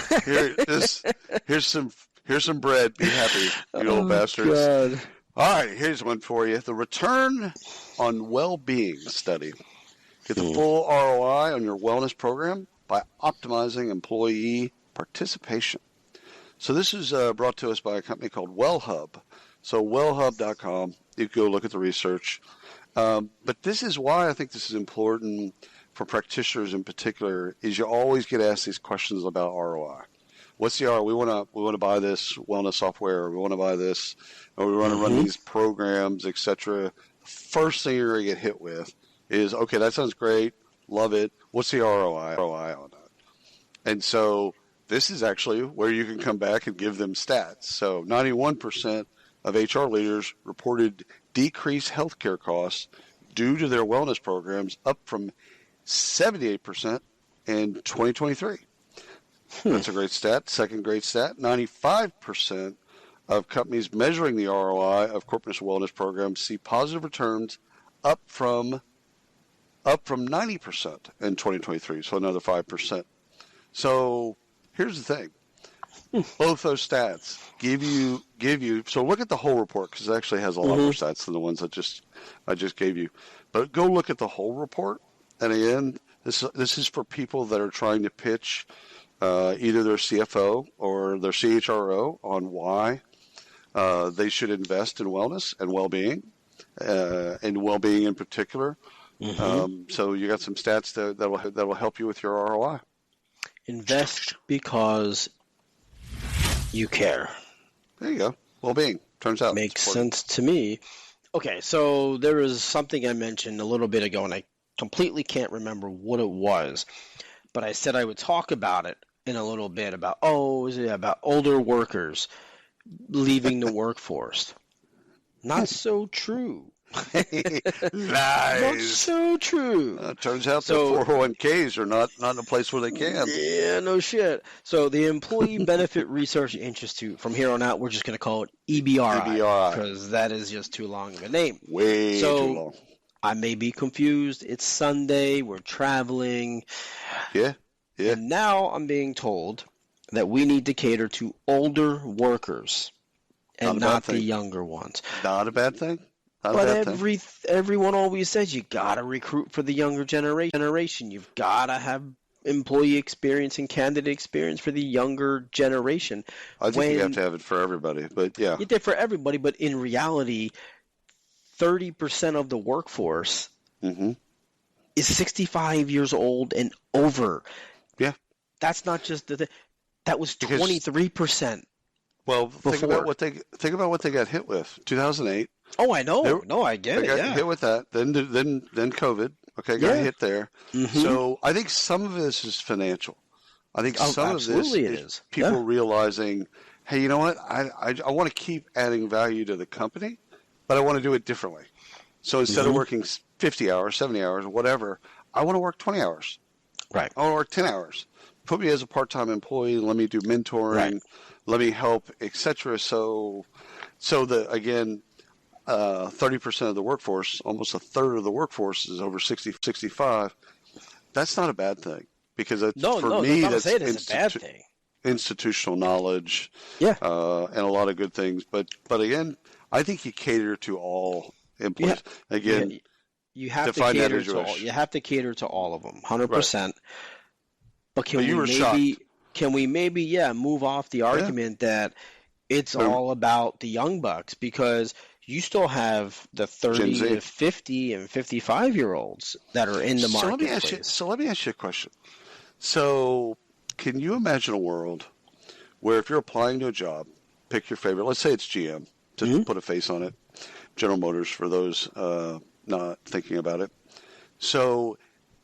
Here's some bread. Be happy, you old bastards. God. All right, here's one for you. The return on well-being study. Get the full ROI on your wellness program by optimizing employee participation. So this is brought to us by a company called WellHub. So wellhub.com, you can go look at the research. But this is why I think this is important for practitioners in particular, is you always get asked these questions about ROI. What's the ROI? We want to buy this wellness software, or we want to buy this, or we want to run these programs, etc. The first thing you're going to get hit with is, okay, that sounds great, love it. What's the ROI on that? And so this is actually where you can come back and give them stats. So 91% of HR leaders reported decreased healthcare costs due to their wellness programs, up from 78% in 2023. That's a great stat. Second great stat, 95% of companies measuring the ROI of corporate wellness programs see positive returns, up from 90% in 2023, so another 5%. So here's the thing. Both those stats give you so look at the whole report, because it actually has a lot more stats than the ones I just gave you. But go look at the whole report. And again, this is for people that are trying to pitch either their CFO or their CHRO on why they should invest in wellness and well-being, and well-being in particular. So you got some stats that will help you with your ROI. Invest because you care. There you go. Well-being, turns out. Makes sense to me. Okay, so there was something I mentioned a little bit ago, and I completely can't remember what it was, but I said I would talk about it in a little bit about, about older workers leaving the workforce. Not so true. Lies. Not so true. Turns out the 401ks are not in a place where they can. Yeah, no shit. So the Employee Benefit Research Institute, from here on out, we're just going to call it EBRI, because that is just too long of a name. Way too long. I may be confused. It's Sunday. We're traveling. Yeah. And now I'm being told that we need to cater to older workers and not the younger ones. Not a bad thing. But everyone always says you got to recruit for the younger generation. You've got to have employee experience and candidate experience for the younger generation. I think you have to have it for everybody, but yeah. You did for everybody, but in reality, 30% of the workforce is 65 years old and over. Yeah. That's not just that was 23%. Well, think about what they got hit with. 2008. Oh, I know. I get it. They got hit with that. Then COVID. Okay, got hit there. So I think some of this is financial. I think some of this is people realizing, hey, you know what? I want to keep adding value to the company, but I want to do it differently. So instead of working 50 hours, 70 hours, whatever, I want to work 20 hours. Right. I want to work 10 hours. Put me as a part-time employee. Let me do mentoring. Right. Let me help, etc. So that, again, 30% of the workforce, almost a third of the workforce is over 60, 65. That's not a bad thing, because that's a bad thing. Institutional knowledge, and a lot of good things. But again, I think you cater to all employees. Yeah. Again, you have to cater to all. You have to cater to all of them, 100%. But can can we maybe move off the argument that it's all about the young bucks, because you still have the 30 to 50 and 55-year-olds that are in the marketplace. So let me ask you a question. So can you imagine a world where if you're applying to a job, pick your favorite, let's say it's GM, to put a face on it, General Motors for those not thinking about it. So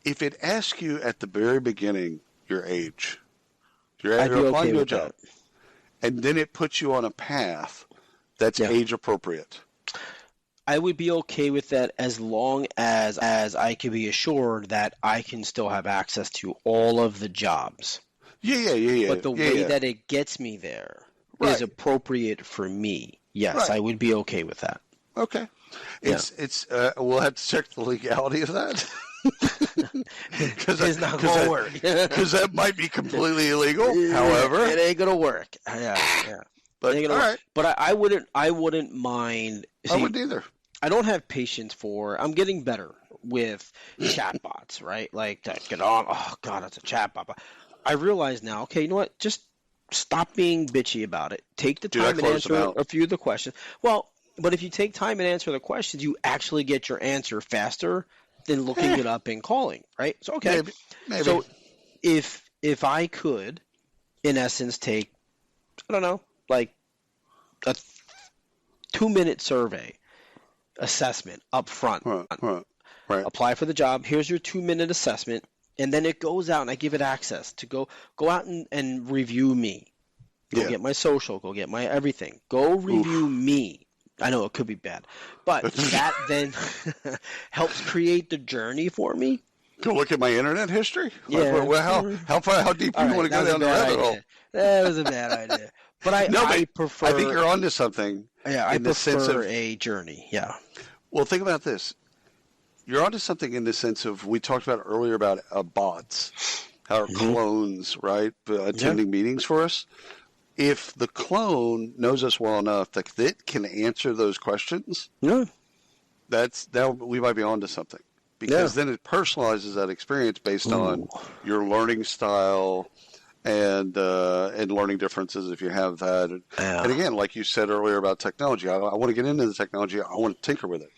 if it asks you at the very beginning your age, you're applying to a job, and then it puts you on a path that's age appropriate. I would be okay with that as long as I can be assured that I can still have access to all of the jobs. Yeah. But the way that it gets me there is appropriate for me. Yes, I would be okay with that. Okay. It's we'll have to check the legality of that. It's not going to work. Because that might be completely illegal. However, it ain't going to work. Yeah. But all right. But I wouldn't mind. See, I wouldn't either. I don't have patience for. I'm getting better with chatbots, right? Like get on. Oh God, it's a chatbot. I realize now. Okay, you know what? Just stop being bitchy about it. Take the time and answer a few of the questions. Well, but if you take time and answer the questions, you actually get your answer faster than looking it up and calling, right? So okay. Maybe. So if I could, in essence, take, I don't know, like a 2-minute survey assessment up front. Right. Apply for the job. Here's your 2-minute assessment. And then it goes out and I give it access to go out and review me. Go get my social. Go get my everything. Go review me. I know it could be bad. But that then helps create the journey for me. Go look at my internet history? Yeah. How deep do you want to go down the rabbit hole? That was a bad idea. But I prefer. I think you're onto something. Yeah, I prefer a journey. Yeah. Well, think about this. You're onto something in the sense of, we talked about earlier about bots, our clones, right, attending meetings for us. If the clone knows us well enough that it can answer those questions, we might be onto something, because then it personalizes that experience based on your learning style and learning differences if you have that. And again, like you said earlier about technology, I want to get into the technology. I want to tinker with it.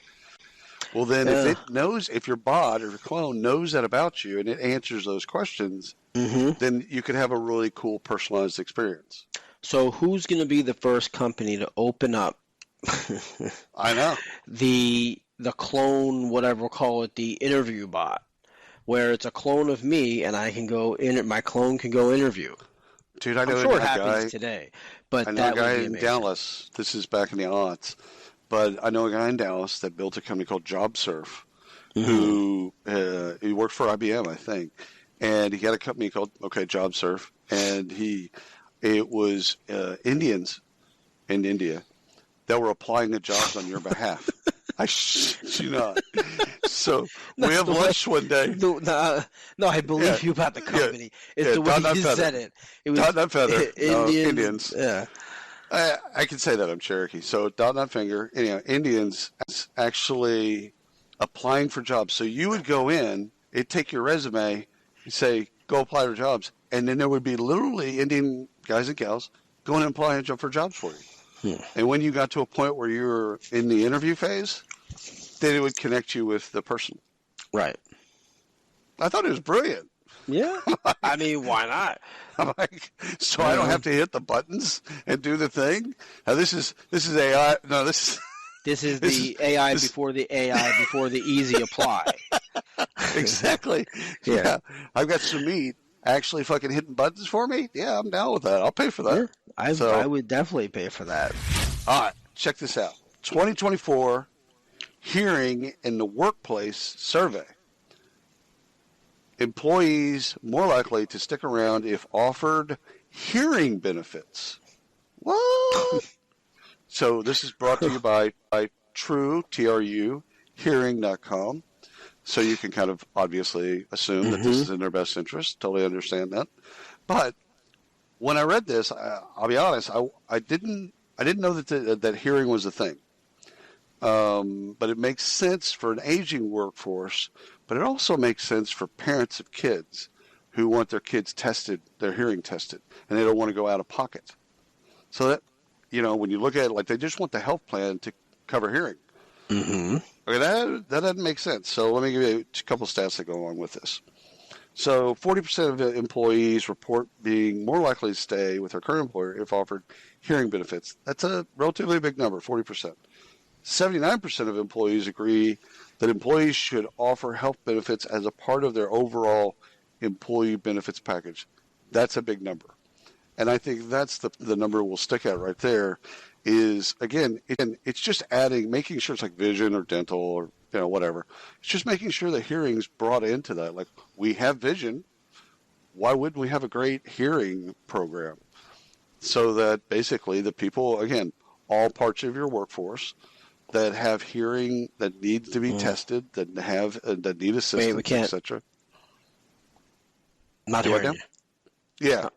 Well, then if it knows, if your bot or your clone knows that about you and it answers those questions, then you could have a really cool personalized experience. So who's going to be the first company to open up I know. the clone, whatever we'll call it, the interview bot, where it's a clone of me and I can go in, my clone can go interview. Dude, I know I'm sure it happens today, but I know that a guy would be in amazing. Dallas. This is back in the aughts. But I know a guy in Dallas that built a company called JobSurf, who he worked for IBM, I think, and he had a company called JobSurf, and it was Indians in India that were applying the jobs on your behalf. I shit you not. So we have lunch one day. No, I believe you about the company. It's the way you said it. It was Feather. Indians. Yeah. I can say that I'm Cherokee. So Dot Finger, Indians actually applying for jobs. So you would go in, it'd take your resume, and say, go apply for jobs. And then there would be literally Indian guys and gals going and applying for jobs for you. And when you got to a point where you were in the interview phase, then it would connect you with the person. Right. I thought it was brilliant. Yeah. I mean, why not? I'm like, so I don't have to hit the buttons and do the thing? Now this is AI. No, this is the AI before the AI before the easy apply. Exactly. Yeah. I've got Sumit actually fucking hitting buttons for me. Yeah, I'm down with that. I'll pay for that. Yeah, I would definitely pay for that. All right, check this out. 2024 Hearing in the Workplace Survey. Employees more likely to stick around if offered hearing benefits. What? So this is brought to you by True, TRU, hearing.com. So you can kind of obviously assume that this is in their best interest. Totally understand that. But when I read this, I'll be honest, I didn't know that hearing was a thing. But it makes sense for an aging workforce, but it also makes sense for parents of kids who want their kids tested, their hearing tested, and they don't want to go out of pocket. So that, when you look at it, like they just want the health plan to cover hearing. Mm-hmm. Okay, that doesn't make sense. So let me give you a couple stats that go along with this. So 40% of employees report being more likely to stay with their current employer if offered hearing benefits. That's a relatively big number, 40%. 79% of employees agree that employees should offer health benefits as a part of their overall employee benefits package. That's a big number. And I think that's the number we'll stick at right there is, again, it's just making sure it's like vision or dental or whatever. It's just making sure the hearing's brought into that. Like, we have vision. Why wouldn't we have a great hearing program? So that basically the people, again, all parts of your workforce that have hearing that needs to be tested, that need assistance, etc. Not hearing you. Yeah.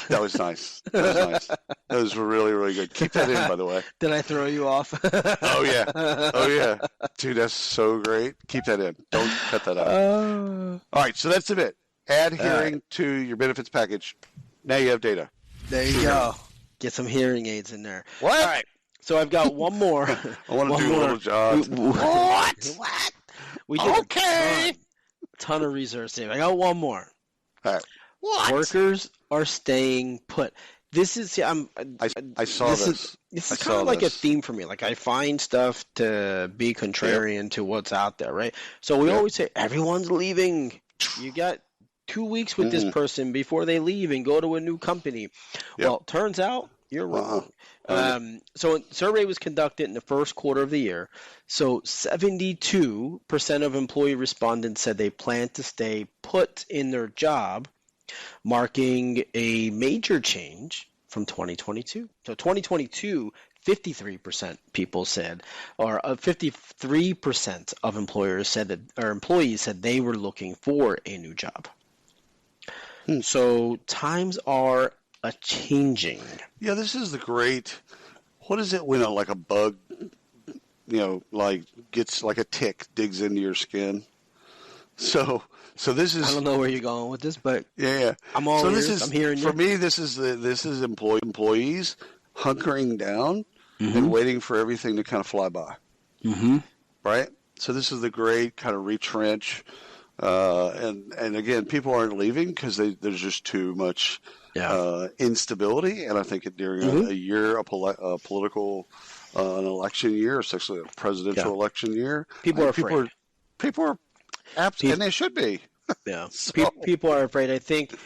That was nice. That was really, really good. Keep that in, by the way. Did I throw you off? Oh, yeah. Dude, that's so great. Keep that in. Don't cut that out. All right, so that's a bit. Add hearing to your benefits package. Now you have data. There you go. Get some hearing aids in there. What? All right. So I've got one more. I want to do a little job. What? We did okay. a ton of research saving. I got one more. All right. What? Workers are staying put. This is I saw this. This is kind of like a theme for me. Like, I find stuff to be contrarian to what's out there, right? So we always say everyone's leaving. You got 2 weeks with this person before they leave and go to a new company. Well, turns out you're wrong. So a survey was conducted in the first quarter of the year. So 72% of employee respondents said they plan to stay put in their job, marking a major change from 2022. So 2022, 53% people said, or 53% of employers said that, or employees said they were looking for a new job. So times are changing. Yeah, this is the great. What is it when like a bug, like gets like a tick digs into your skin? So this is. I don't know where you're going with this, but yeah. I'm all ears. I'm hearing for you. me. This is employees hunkering down and waiting for everything to kind of fly by. Mm-hmm. Right. So this is the great kind of retrench, and again, people aren't leaving because there's just too much instability, and I think during a year, a political, an election year, especially a presidential election year, people are afraid. People are. And they should be. Yeah. People are afraid. I think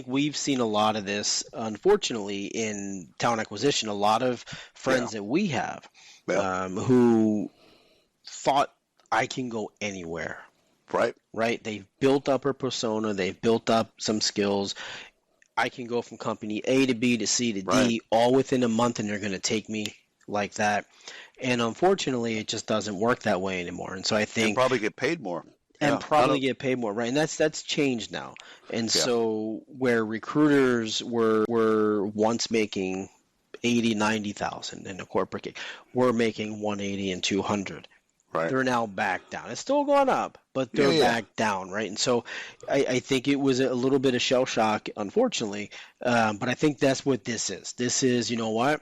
we've seen a lot of this, unfortunately, in talent acquisition. A lot of friends that we have who thought I can go anywhere. Right. They've built up a persona. They've built up some skills. I can go from company A to B to C to D all within a month, and they're going to take me like that. And unfortunately, it just doesn't work that way anymore. And so I think probably get paid more. And probably get paid more, right? And that's changed now. And so where recruiters were once making 80, 90,000 in a corporate gig, we're making 180 and 200. Right. They're now back down. It's still going up, but they're back down, right? And so I think it was a little bit of shell shock, unfortunately. But I think that's what this is. This is, you know what?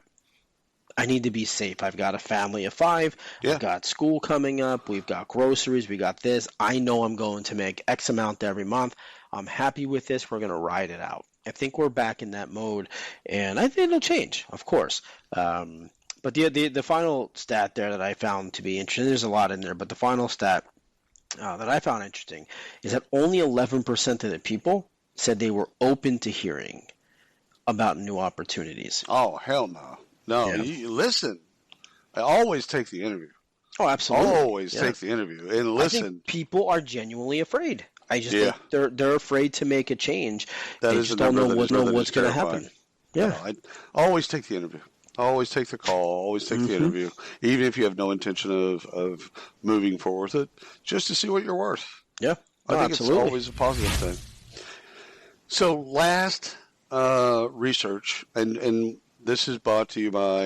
I need to be safe. I've got a family of 5. I've got school coming up. We've got groceries. We got this. I know I'm going to make X amount every month. I'm happy with this. We're going to ride it out. I think we're back in that mode, and I think it'll change, of course. But the final stat there that I found to be interesting, there's a lot in there, but the final stat that I found interesting is that only 11% of the people said they were open to hearing about new opportunities. Oh, hell no. No, you listen. I always take the interview. Oh, absolutely. Always take the interview and listen. I think people are genuinely afraid. I just think they're afraid to make a change. They just don't know what's going to happen. Yeah. No, I always take the interview. Always take the call. Always take the interview, even if you have no intention of moving forward with it, just to see what you're worth. Yeah, I think it's always a positive thing. So last research, and this is brought to you by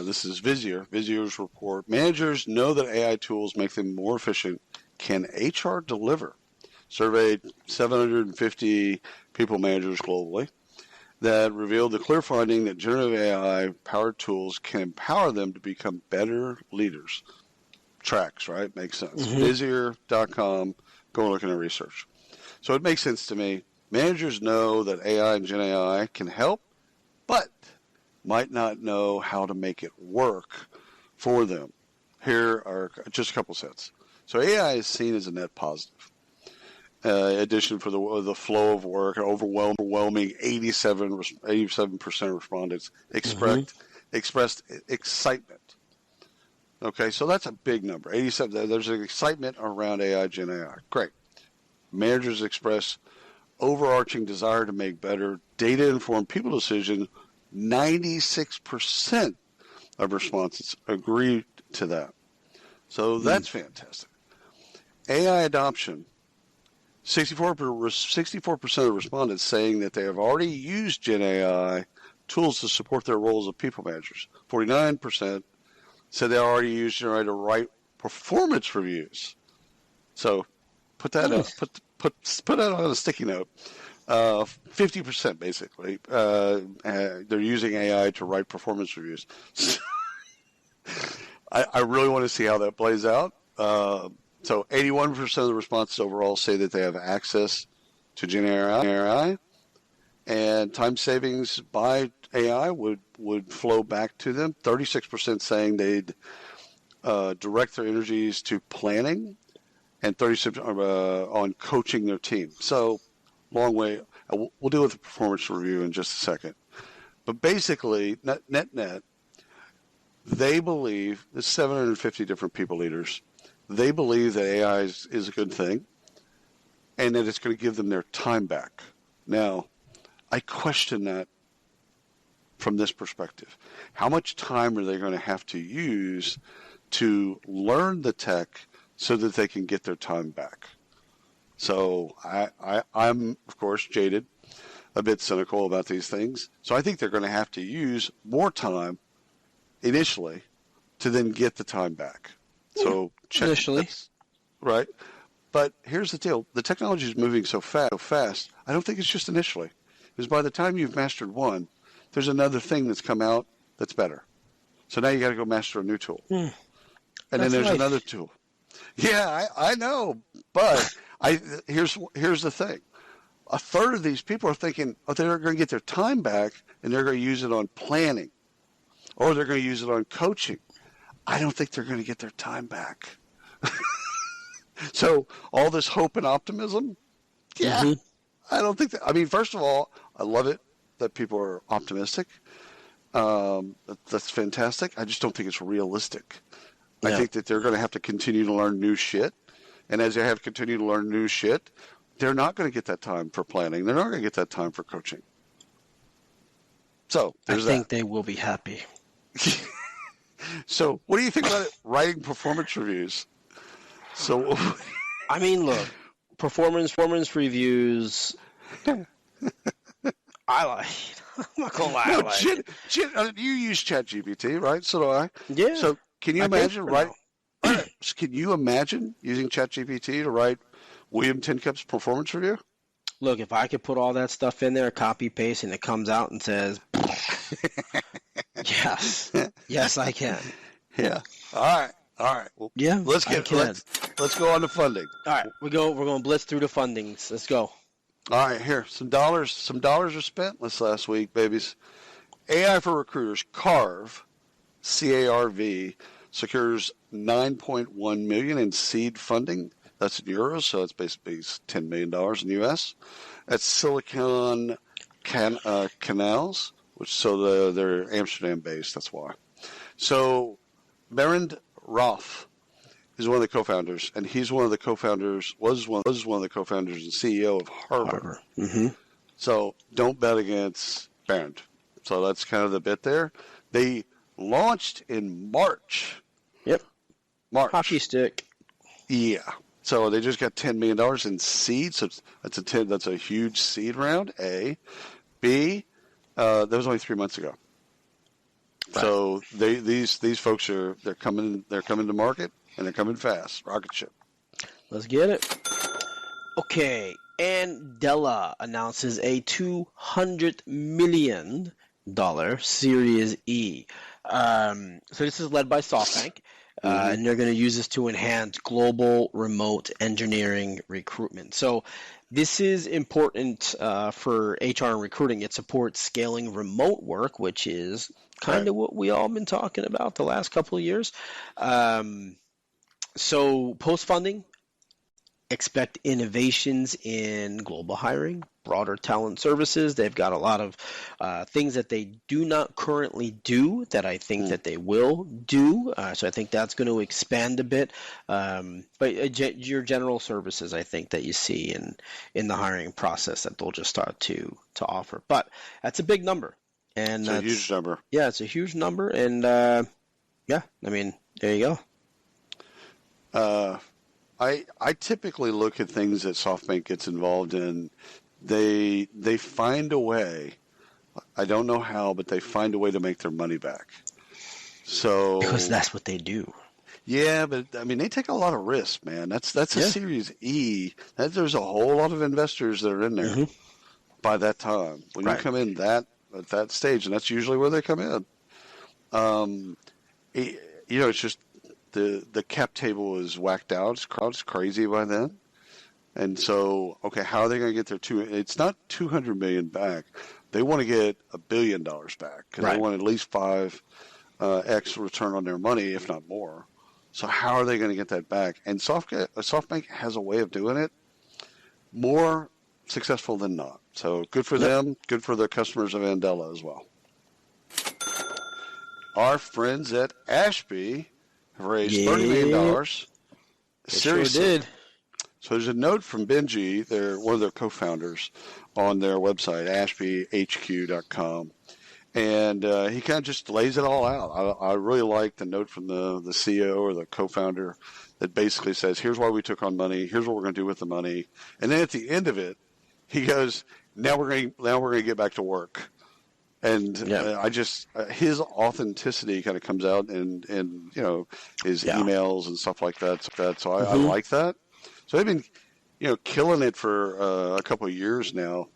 this is Visier. Visier's report. Managers know that AI tools make them more efficient. Can HR deliver? surveyed 750 people managers globally that revealed the clear finding that generative AI-powered tools can empower them to become better leaders. Tracks, right? Makes sense. Busier.com, go look at the research. So it makes sense to me. Managers know that AI and Gen AI can help, but might not know how to make it work for them. Here are just a couple cents. So AI is seen as a net positive. Addition for the flow of work, overwhelming 87% of respondents expressed excitement. Okay, so that's a big number. 87. There's an excitement around AI, Gen AI. Great. Managers express overarching desire to make better data-informed people decisions. 96% of responses agree to that. So that's fantastic. AI adoption. 64% of respondents saying that they have already used Gen AI tools to support their roles of people managers. 49% said they already used Gen AI to write performance reviews. So put that up, put that on a sticky note. 50% basically they're using AI to write performance reviews. I really want to see how that plays out. So 81% of the responses overall say that they have access to Gen AI, and time savings by AI would flow back to them. 36% saying they'd direct their energies to planning, and 36% on coaching their team. So long way. We'll deal with the performance review in just a second. But basically, net, they believe, there's 750 different people leaders, they believe that AI is a good thing and that it's going to give them their time back. Now, I question that from this perspective. How much time are they going to have to use to learn the tech so that they can get their time back? So I'm, of course, jaded, a bit cynical about these things. So I think they're going to have to use more time initially to then get the time back. So initially, right? But here's the deal: the technology is moving so fast. I don't think it's just initially, because by the time you've mastered one, there's another thing that's come out that's better. So now you got to go master a new tool, and then there's another tool. Yeah, I know, but here's the thing: a third of these people are thinking, oh, they're going to get their time back, and they're going to use it on planning, or they're going to use it on coaching. I don't think they're going to get their time back. So all this hope and optimism, I don't think that. I mean, first of all, I love it that people are optimistic. That's fantastic. I just don't think it's realistic. Yeah. I think that they're going to have to continue to learn new shit. And as they have to continue to learn new shit, they're not going to get that time for planning. They're not going to get that time for coaching. So I think they will be happy. So what do you think about it? Writing performance reviews? So, I mean, look, performance reviews. I like. I'm not gonna lie. No, you use ChatGPT, right? So do I. Yeah. So can you imagine Can you imagine using ChatGPT to write William Tincup's performance review? Look, if I could put all that stuff in there, copy paste, and it comes out and says, yes, I can. Yeah. All right. Well, yeah. Let's go on to funding. All right. We're going to blitz through the fundings. Let's go. All right. Here, some dollars were spent this last week, babies. AI for recruiters, CARV, CARV, secures $9.1 million in seed funding. That's in euros, so it's basically $10 million in the U.S. That's Silicon Canals, they're Amsterdam-based, that's why. So Berend Roth is one of the co-founders, and he's one of the co-founders, was one of the co-founders and CEO of Harbor. Mm-hmm. So don't bet against Berend. So that's kind of the bit there. They launched in March. Yep. March. Hockey stick. Yeah. So they just got $10 million in seed. So that's a huge seed round. A. B. That was only 3 months ago. Right. So these folks they're coming to market, and they're coming fast. Rocket ship. Let's get it. Okay, Andela announces a $200 million Series E. So this is led by SoftBank, and they're going to use this to enhance global remote engineering recruitment. So this is important for HR and recruiting. It supports scaling remote work, which is kind of what we all been talking about the last couple of years. So post-funding, expect innovations in global hiring, broader talent services. They've got a lot of things that they do not currently do that I think that they will do. So I think that's going to expand a bit. But your general services, I think, that you see in the hiring process that they'll just start to offer. But that's a big number. And it's a huge number. Yeah, it's a huge number. And yeah, I mean, there you go. I typically look at things that SoftBank gets involved in. They find a way. I don't know how, but they find a way to make their money back. So because that's what they do. Yeah, but I mean, they take a lot of risks, man. That's a Series E. There's a whole lot of investors that are in there by that time. When you come in at that stage, and that's usually where they come in. It's just. The cap table is whacked out. It's crazy by then. And so, okay, how are they going to get their it's not $200 million back. They want to get $1 billion back because they want at least 5x return on their money, if not more. So how are they going to get that back? And SoftBank has a way of doing it more successful than not. So good for them. Good for the customers of Andela as well. Our friends at Ashby have raised $30 million. Seriously. Sure did. So there's a note from Benji, one of their co-founders, on their website, ashbyhq.com. And he kind of just lays it all out. I really like the note from the CEO or the co-founder that basically says, here's why we took on money, here's what we're going to do with the money. And then at the end of it, he goes, now we're going to get back to work. And his authenticity kind of comes out in his emails and stuff like that. So I like that. So they've been, killing it for a couple of years now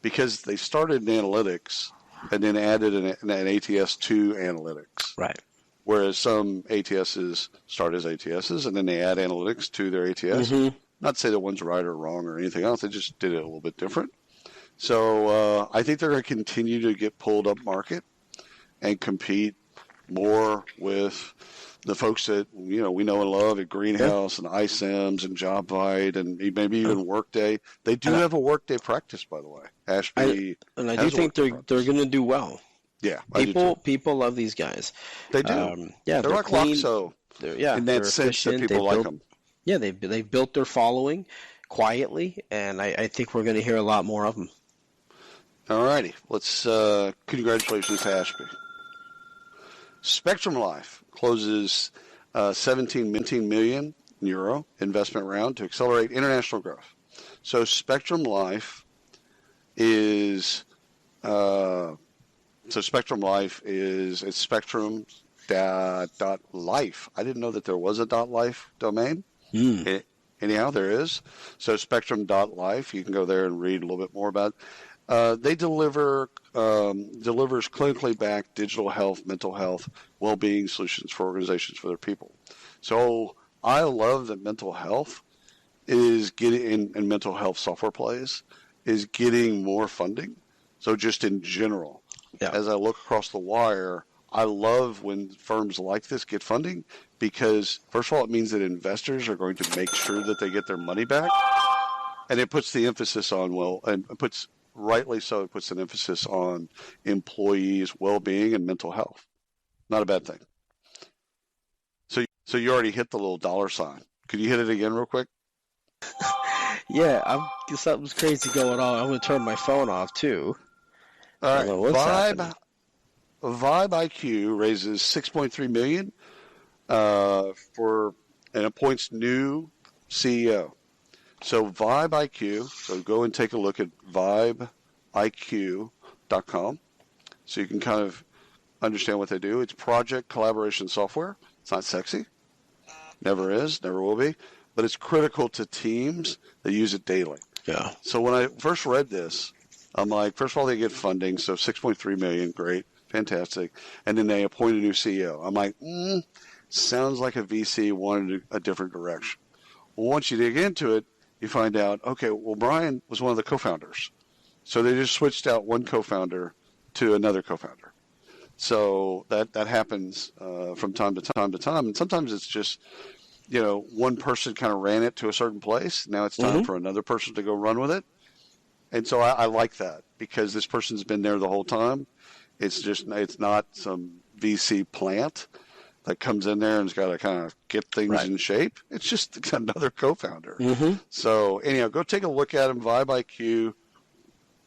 because they started in analytics and then added an ATS to analytics. Right. Whereas some ATSs start as ATSs and then they add analytics to their ATS. Not to say that one's right or wrong or anything else. They just did it a little bit different. So I think they're going to continue to get pulled up market and compete more with the folks that we know and love at Greenhouse and iSIMS and JobVite and maybe even Workday. They do have a Workday practice, by the way. Ashby and I do think they're going to do well. Yeah, people love these guys. They do. They're like Loxo. In that sense that people like them. Yeah, they've built their following quietly, and I think we're going to hear a lot more of them. All righty. Let's congratulations to Ashby. Spectrum Life closes 17 million euro investment round to accelerate international growth. So Spectrum Life is it's Spectrum .life. I didn't know that there was a .life domain. Anyhow, there is. So Spectrum.life. You can go there and read a little bit more about it. They delivers clinically backed digital health, mental health, well-being solutions for organizations for their people. So I love that mental health is getting, and mental health software plays, is getting more funding. So just in general, as I look across the wire, I love when firms like this get funding because, first of all, it means that investors are going to make sure that they get their money back. And it puts the emphasis on, rightly so, it puts an emphasis on employees' well-being and mental health. Not a bad thing. So you already hit the little dollar sign. Could you hit it again real quick? Yeah, something's crazy going on. I'm going to turn my phone off, too. All right, Vibe IQ raises $6.3 million and appoints new CEO. So Vibe IQ, so go and take a look at vibeiq.com so you can kind of understand what they do. It's project collaboration software. It's not sexy. Never is, never will be. but it's critical to teams that use it daily. Yeah. So when I first read this, I'm like, first of all, they get funding, so $6.3 million, great, fantastic, and then they appoint a new CEO. I'm like, sounds like a VC wanted a different direction. Well, once you dig into it, you find out, okay, well, Brian was one of the co-founders. So they just switched out one co-founder to another co-founder. So that happens from time to time. And sometimes it's just, one person kind of ran it to a certain place. Now it's time for another person to go run with it. And so I like that because this person's been there the whole time. It's not some VC plant that comes in there and has got to kind of get things in shape. It's just another co-founder. So anyhow, go take a look at them. Vibe IQ,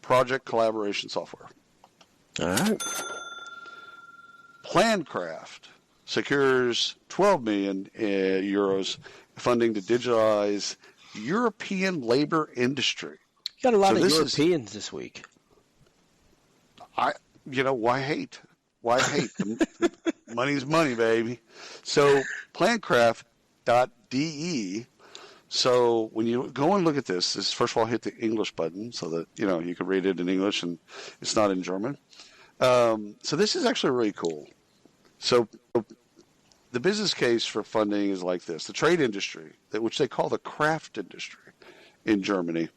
project collaboration software. All right. PlanCraft secures 12 million euros funding to digitalize European labor industry. You got a lot of Europeans this week. Why hate? Why hate? Money's money, baby. So PlanCraft.de. So when you go and look at this, first of all, hit the English button so that, you can read it in English and it's not in German. So this is actually really cool. So the business case for funding is like this. The trade industry, which they call the craft industry in Germany,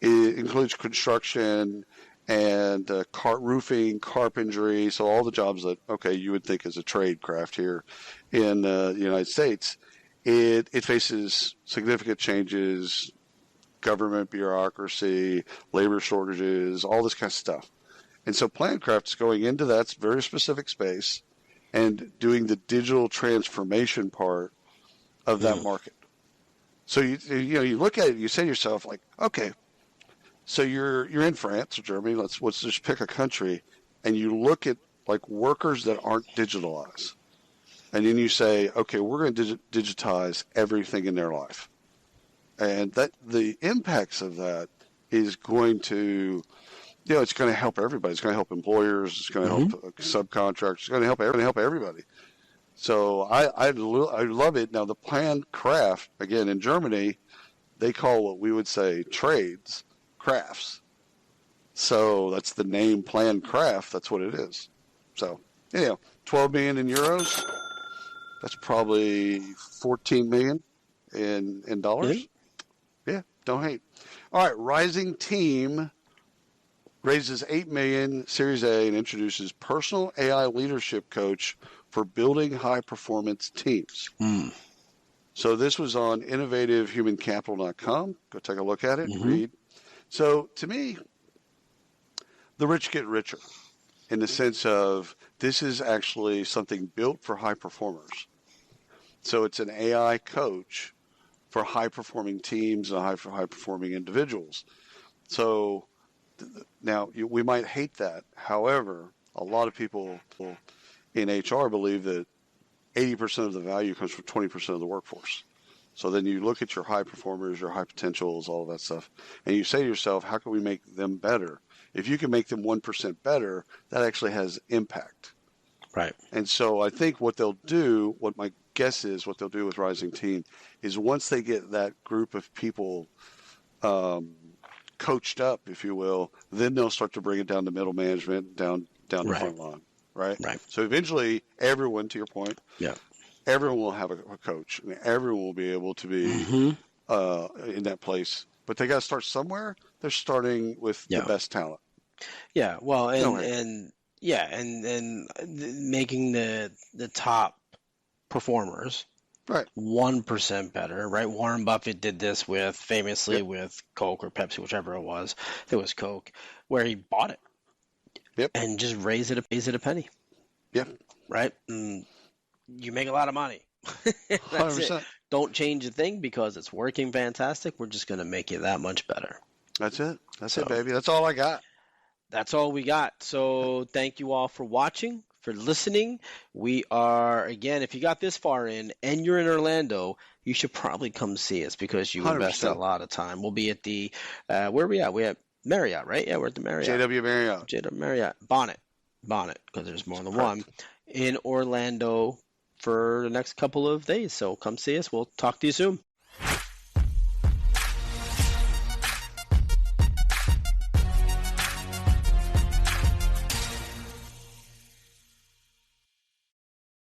it includes construction and roofing, carpentry, so all the jobs that, you would think is a trade craft here in the United States. It faces significant changes, government bureaucracy, labor shortages, all this kind of stuff. And so PlanCraft is going into that very specific space and doing the digital transformation part of that market. So you look at it, you say to yourself, like, okay, so you're in France or Germany. Let's just pick a country, and you look at like workers that aren't digitalized, and then you say, okay, we're going to digitize everything in their life, and that the impacts of that is going to, it's going to help everybody. It's going to help employers. It's going to help subcontractors. It's going to help everybody. So I love it. Now the PlanCraft, again in Germany, they call what we would say trades crafts. So that's the name PlanCraft. That's what it is. So 12 million in euros. That's probably 14 million in dollars. Yeah, don't hate. All right, Rising Team raises 8 million Series A and introduces personal AI leadership coach for building high-performance teams. So this was on innovativehumancapital.com. Go take a look at it and read. So to me, the rich get richer in the sense of this is actually something built for high performers. So it's an AI coach for high-performing teams and high-performing individuals. So now, we might hate that. However, a lot of people in HR believe that 80% of the value comes from 20% of the workforce. So then you look at your high performers, your high potentials, all of that stuff, and you say to yourself, how can we make them better? If you can make them 1% better, that actually has impact. Right. And so I think what they'll do, what my guess is what they'll do with Rising Team, is once they get that group of people coached up, if you will, then they'll start to bring it down to middle management, down the front line, right? So eventually, everyone, to your point, everyone will have a coach, and everyone will be able to be in that place. But they got to start somewhere. They're starting with the best talent. Yeah, well, and making the top performers 1% better, right? Warren Buffett did this famously with Coke or Pepsi, whichever it was. It was Coke, where he bought it and just raised it a penny. Right? And you make a lot of money. That's 100%. It. Don't change a thing because it's working fantastic. We're just going to make it that much better. That's it. That's it, baby. That's all I got. That's all we got. So thank you all for watching, for listening. We are, again, if you got this far in and you're in Orlando, you should probably come see us because you 100%. Invested a lot of time. We'll be at the, where are we at? We're at Marriott, right? Yeah, we're at the Marriott. JW Marriott. JW Marriott. Bonnet, because there's more than one, in Orlando for the next couple of days. So come see us. We'll talk to you soon.